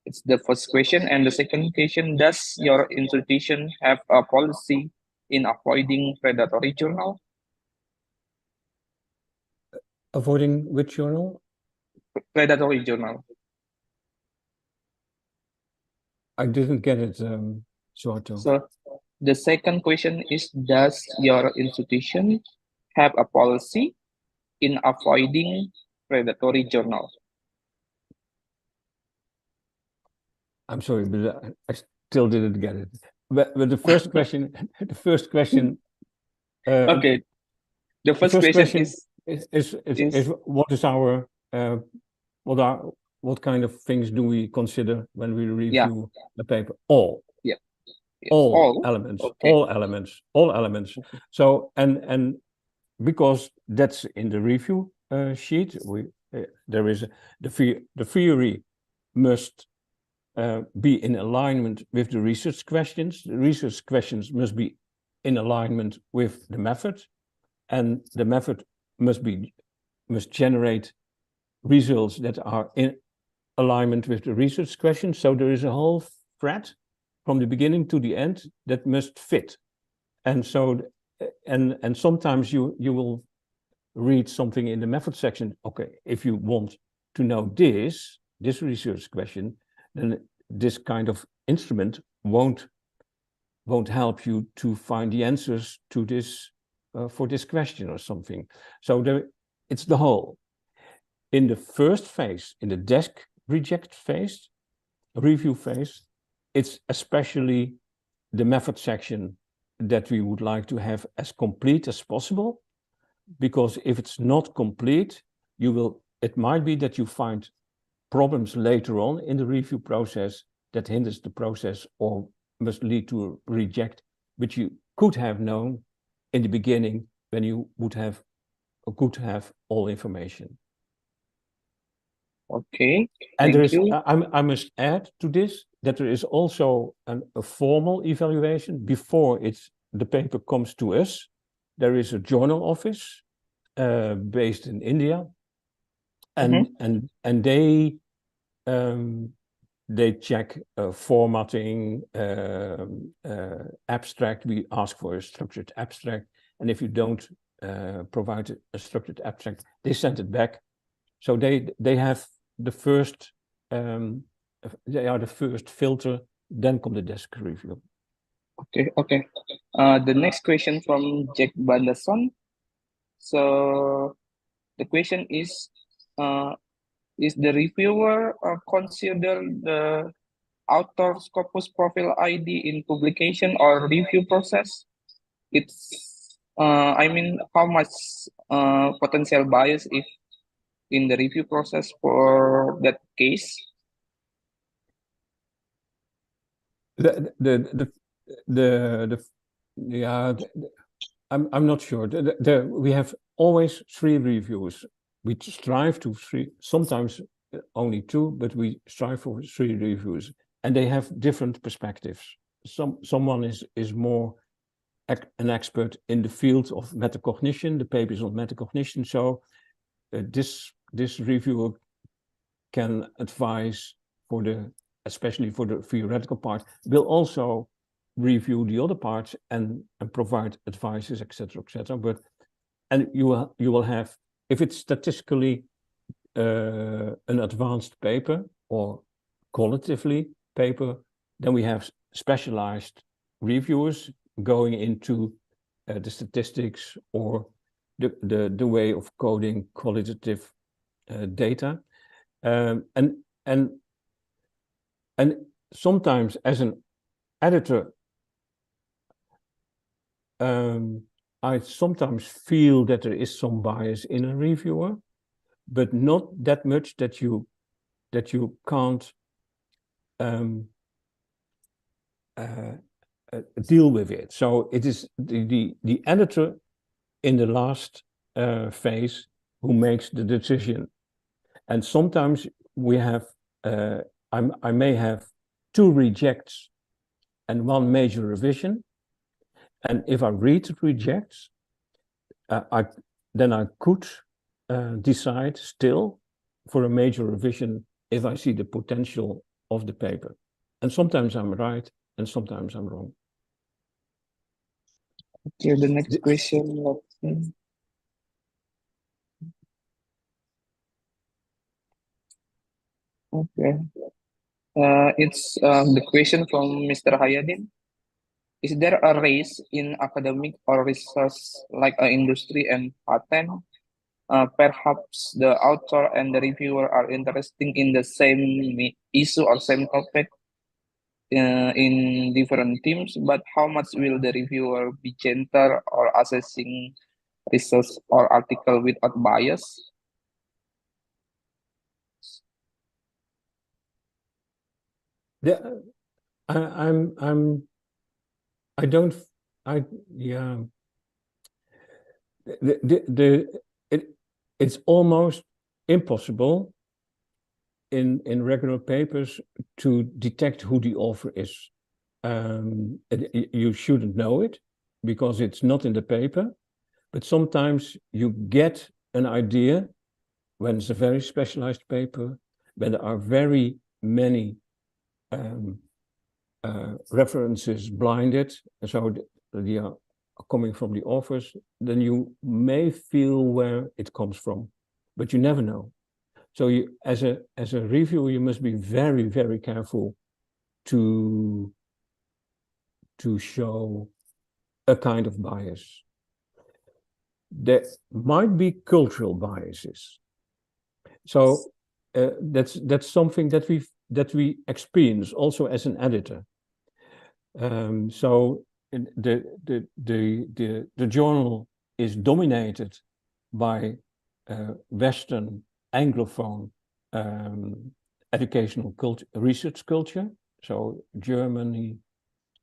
It's the first question. And the second question, does your institution have a policy in avoiding predatory journal? Avoiding which journal? Predatory journal. I didn't get it, Suharto. So the second question is, does your institution have a policy in avoiding predatory journal? I'm sorry, but I still didn't get it. But the first question, the first question. Okay, the first question is what is our what kind of things do we consider when we review the paper? All. Yeah. All elements. Okay. All elements. So and because that's in the review sheet, there is the theory must be in alignment with the research questions. The research questions must be in alignment with the method, and the method must generate results that are in alignment with the research questions. So there is a whole thread from the beginning to the end that must fit. And so and sometimes you will read something in the method section. Okay, if you want to know this research question, then this kind of instrument won't help you to find the answers to this for this question or something. So it's the whole. In the first phase, in the desk reject phase, review phase, it's especially the method section that we would like to have as complete as possible, because if it's not complete, it might be that you find problems later on in the review process that hinders the process or must lead to a reject, which you could have known in the beginning when you would have or could have all information. Okay. And Thank you. I must add to this that there is also a formal evaluation before the paper comes to us. There is a journal office based in India, and they check formatting, abstract. We ask for a structured abstract, and if you don't provide a structured abstract, they send it back. So they have the first, they are the first filter. Then come the desk review. Okay. The next question from Jack Banderson. So the question is the reviewer consider the author's corpus profile ID in publication or review process? It's I mean, how much potential bias if in the review process for that case? I'm not sure. We have always 3 reviews. We strive to 3, sometimes only 2, but we strive for 3 reviews, and they have different perspectives. Someone is more an expert in the field of metacognition. The paper is on metacognition, so this reviewer can advise especially for the theoretical part, will also review the other parts and provide advices, etc., etc. But and you will have, if it's statistically an advanced paper or qualitatively paper, then we have specialized reviewers going into the statistics or the way of coding qualitative data, and sometimes as an editor, I sometimes feel that there is some bias in a reviewer, but not that much that you can't deal with it. So it is the editor in the last phase who makes the decision. And sometimes we have, I may have 2 rejects and 1 major revision. And if I read the rejects, then I could decide still for a major revision if I see the potential of the paper. And sometimes I'm right and sometimes I'm wrong. Okay, the next question. Let's see. Okay. It's the question from Mr. Hayadin. Is there a race in academic or research like an industry and patent? Perhaps the author and the reviewer are interested in the same issue or same topic in different teams, but how much will the reviewer be gentle or assessing research or article without bias? It's almost impossible in regular papers to detect who the author is. You shouldn't know it because it's not in the paper, but sometimes you get an idea when it's a very specialized paper, when there are very many references blinded, and so they are coming from the authors, then you may feel where it comes from, but you never know. So you, as a reviewer, you must be very, very careful to show a kind of bias. There might be cultural biases. So that's something that we experience also as an editor. So the journal is dominated by Western Anglophone educational research culture. So Germany,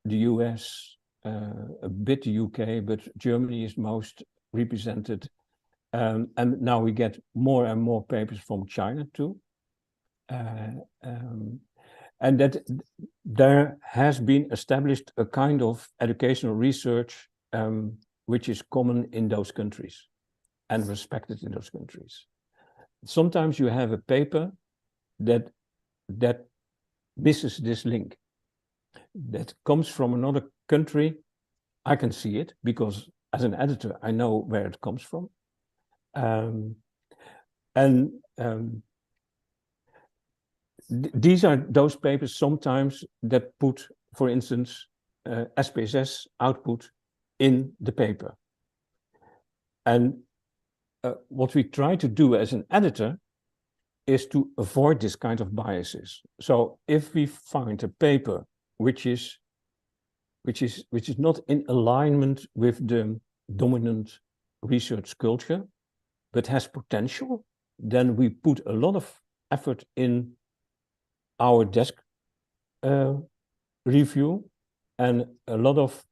the US, a bit the UK, but Germany is most represented. And now we get more and more papers from China too. And that there has been established a kind of educational research which is common in those countries and respected in those countries. Sometimes you have a paper that misses this link, that comes from another country. I can see it because as an editor, I know where it comes from. These are those papers sometimes that put, for instance, SPSS output in the paper. And what we try to do as an editor is to avoid this kind of biases. So if we find a paper which is not in alignment with the dominant research culture, but has potential, then we put a lot of effort in our desk review and a lot of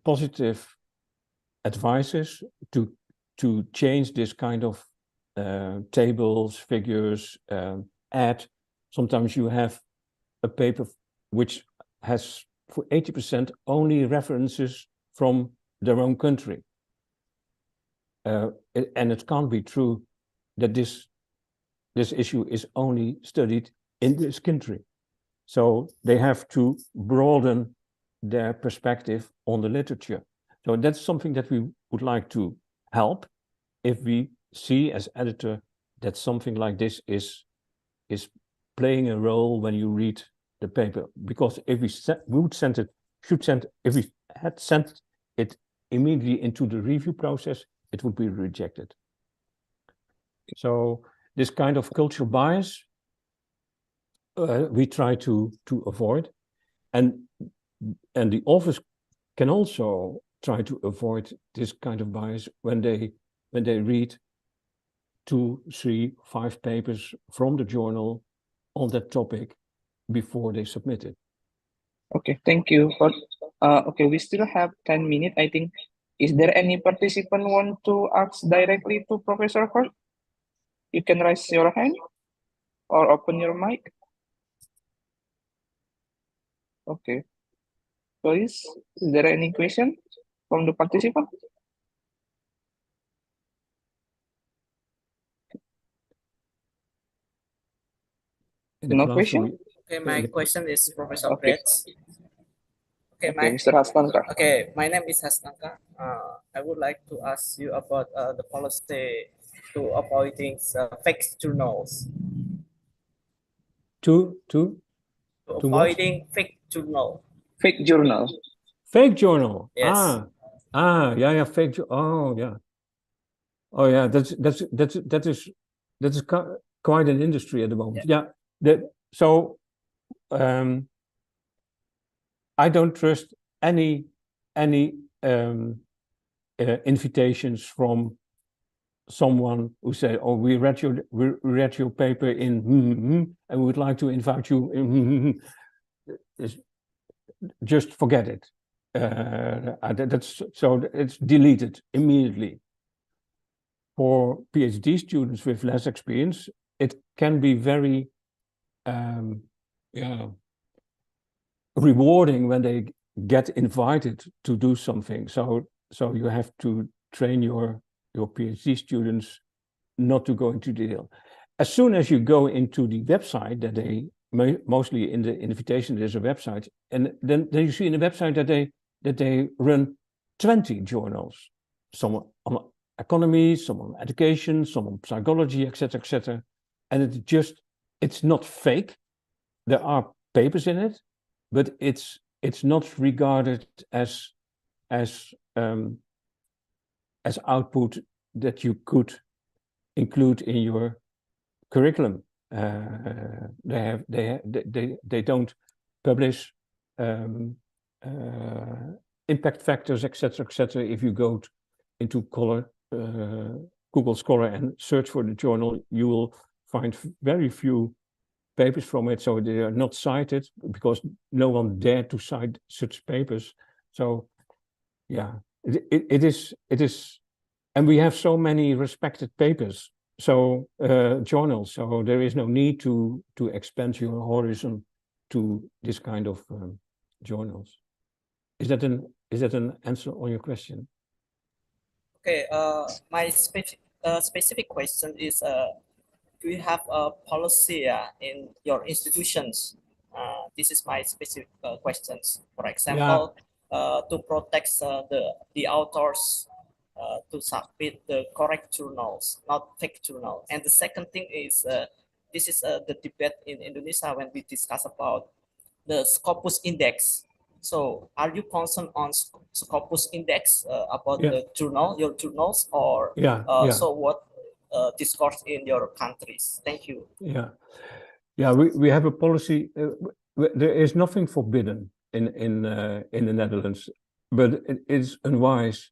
positive advices to change this kind of tables, figures, add. Sometimes you have a paper which has for 80% only references from their own country. And it can't be true that this issue is only studied in this country. So they have to broaden their perspective on the literature. So that's something that we would like to help if we see as editor that something like this is playing a role when you read the paper. Because if we if we had sent it immediately into the review process, it would be rejected. So this kind of cultural bias we try to avoid, and the office can also try to avoid this kind of bias when they read 2, 3, 5 papers from the journal on that topic before they submit it. Okay, thank you. Okay, we still have 10 minutes, I think. Is there any participant want to ask directly to Professor Hart? You can raise your hand or open your mic. Okay. Please, is there any question from the participant? In the No classroom, question? Okay, my question is Professor Okay. Brett. Okay, Okay, Mr. Hasnanka. my name is Hasnanka. I would like to ask you about the policy to avoiding fake journals. to what? Avoiding fake journal. Fake journal. Fake journal. Yes. Yeah, fake. Oh, yeah. Oh, yeah. That is quite an industry at the moment. Yeah. So I don't trust any invitations from someone who say, "Oh, we read your paper in and we would like to invite you in." Just forget it. It's deleted immediately. For PhD students with less experience, it can be very rewarding when they get invited to do something. So you have to train your PhD students not to go into detail. As soon as you go into the website that they mostly in the invitation there's a website, and then you see in the website that they run 20 journals, some on economy, some on education, some on psychology, etc., and it's not fake. There are papers in it, but it's not regarded as output that you could include in your curriculum. They don't publish impact factors, etc., If you go into Google Scholar and search for the journal, you will find very few papers from it, so they are not cited because no one dared to cite such papers. So yeah, it is, and we have so many respected papers, so journals, so there is no need to expand your horizon to this kind of journals. Is that an answer on your question? Okay, my specific question is, do you have a policy in your institutions? This is my specific questions. For example, to protect the authors to submit the correct journals, not fake journal. And the second thing is, this is the debate in Indonesia when we discuss about the Scopus Index. So, are you concerned on Scopus Index about your journals, or so what discourse in your countries? Thank you. Yeah. We have a policy. There is nothing forbidden in the Netherlands, but it is unwise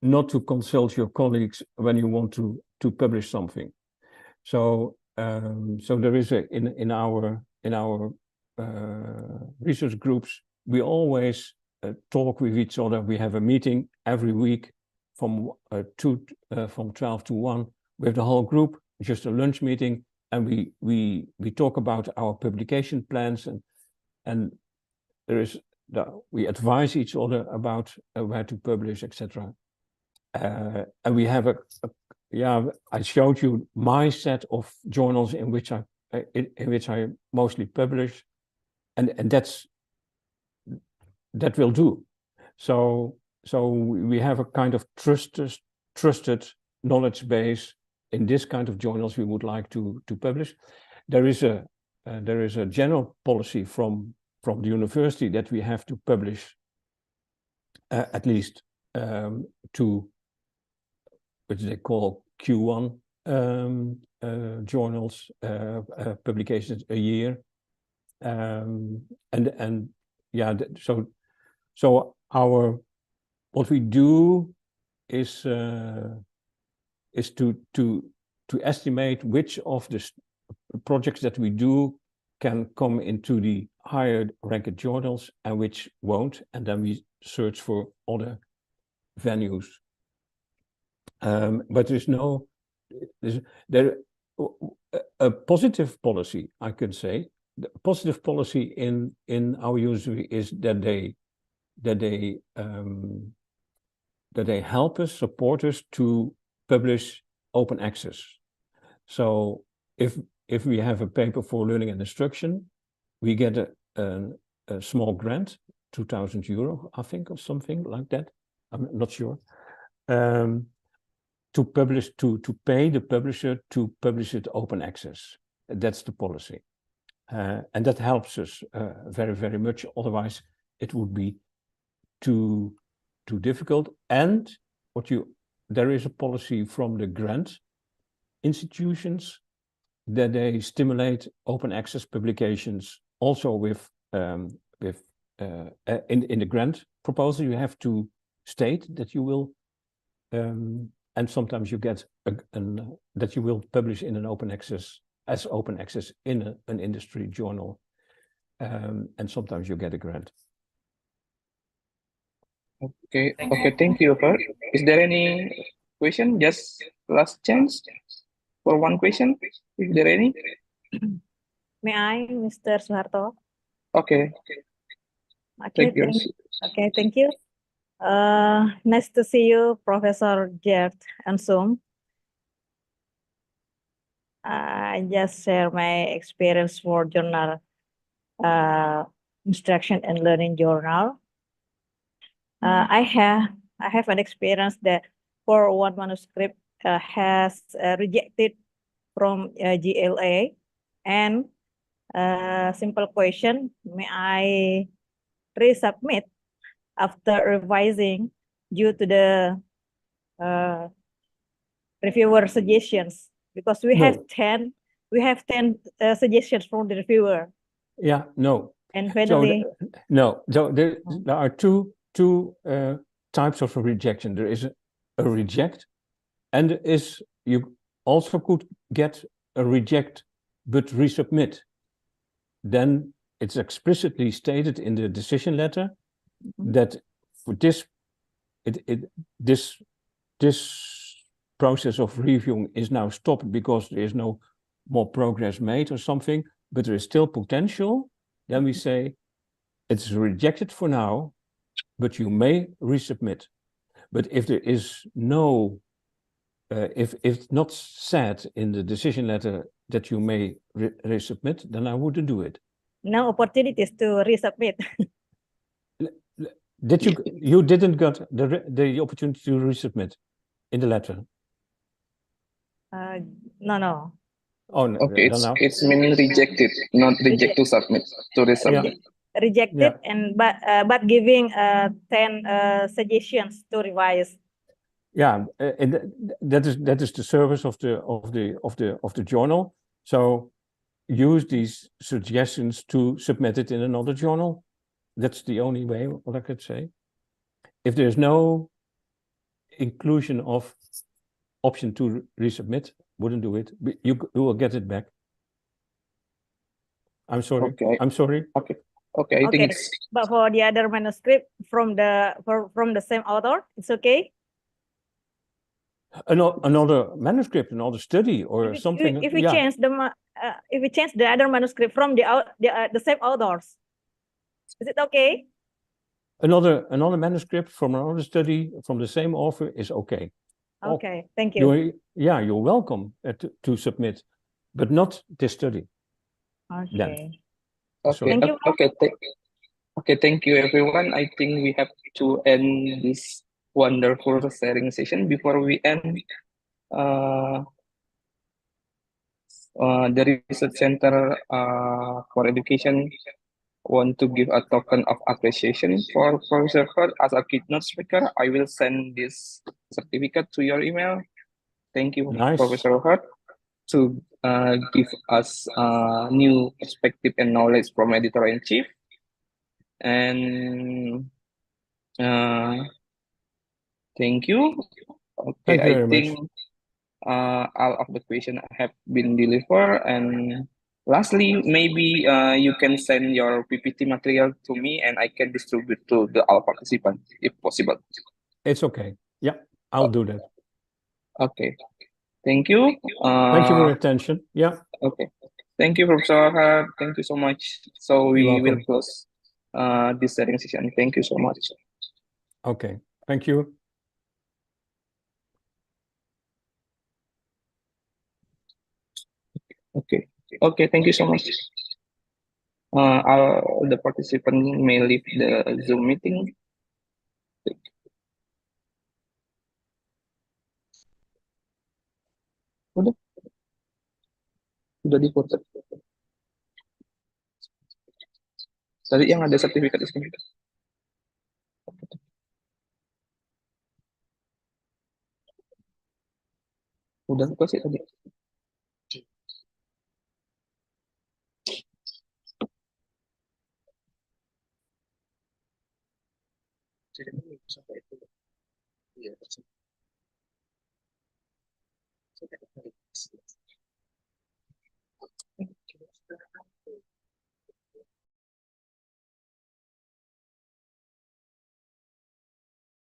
not to consult your colleagues when you want to publish something. So there is in our research groups, we always talk with each other. We have a meeting every week from 12 to 1 with the whole group, just a lunch meeting, and we talk about our publication plans, and we advise each other about where to publish, etc. And we have I showed you my set of journals in which I mostly publish, and that will do. So we have a kind of trusted knowledge base in this kind of journals we would like to publish. There is a general policy from the university that we have to publish at least 2, which they call Q1 journals, publications a year, and yeah, so what we do is to estimate which of the projects that we do can come into the higher ranked journals and which won't, and then we search for other venues. But there a positive policy, I could say. The positive policy in our university is that they help us, support us to publish open access. So if we have a paper for learning and instruction, we get a small grant, €2,000, I think, or something like that. I'm not sure. To publish, to pay the publisher to publish it open access. That's the policy. And that helps us very, very much. Otherwise, it would be too difficult. And there is a policy from the grant institutions that they stimulate open access publications. Also in the grant proposal, you have to state that you will, and sometimes you get that you will publish in an open access in an industry journal, and sometimes you get a grant. Okay, thank you, Bert. Is there any question? Just last chance for one question, if there any. May I, Mr. Soeharto? Okay. Okay, thank you. Nice to see you, Professor Gert and Sum. I just share my experience for journal, instruction and learning journal. I have an experience that for one manuscript has rejected from GLA, and simple question: may I resubmit after revising due to the reviewer suggestions? Because we have 10 suggestions from the reviewer. Yeah, no. And finally, so there are two types of rejection. There is a reject, and you also could get a reject but resubmit. Then it's explicitly stated in the decision letter that for this process of reviewing is now stopped because there is no more progress made or something, but there is still potential. Then we say it's rejected for now, but you may resubmit. But if there is no, if it's not said in the decision letter that you may resubmit, then I wouldn't do it. No opportunities to resubmit. Did you didn't get the opportunity to resubmit in the letter? No. Oh no. Okay, it's meaning rejected, not reject to submit, to resubmit. Rejected, and but giving 10 suggestions to revise. Yeah, and that is the service of the journal. So use these suggestions to submit it in another journal. That's the only way, what I could say. If there's no inclusion of option to resubmit, wouldn't do it. You will get it back. I'm sorry. Okay. I'm sorry. Okay. I think it's... But for the other manuscript from the same author, it's okay. Another manuscript, another study, or something. If we change the other manuscript from the same authors, is it okay? Another manuscript from another study from the same author is okay. Okay, thank you. You're welcome to submit, but not this study. Okay. Okay. Okay, thank you everyone. I think we have to end this wonderful sharing session. Before we end, uh, the Research Center for Education want to give a token of appreciation for Professor Hurt as a keynote speaker. I will send this certificate to your email. Thank you, Nice. Professor Hurt, to give us new perspective and knowledge from editor-in-chief. And thank you. Okay, Thank you I very think much. all of the questions have been delivered. And lastly, maybe you can send your PPT material to me and I can distribute to all participants if possible. It's okay. Yeah, I'll do that. Okay, thank you. Thank you for your attention. Yeah, Okay, thank you, Professor Hart. Thank you so much. So we you're will welcome. close this sharing session. Thank you so much. Okay, thank you. Okay, okay, thank you so much. All the participants may leave the Zoom meeting. Udah di foto. Tadi yang ada sertifikat di sini. Udah buka sih tadi. Iya,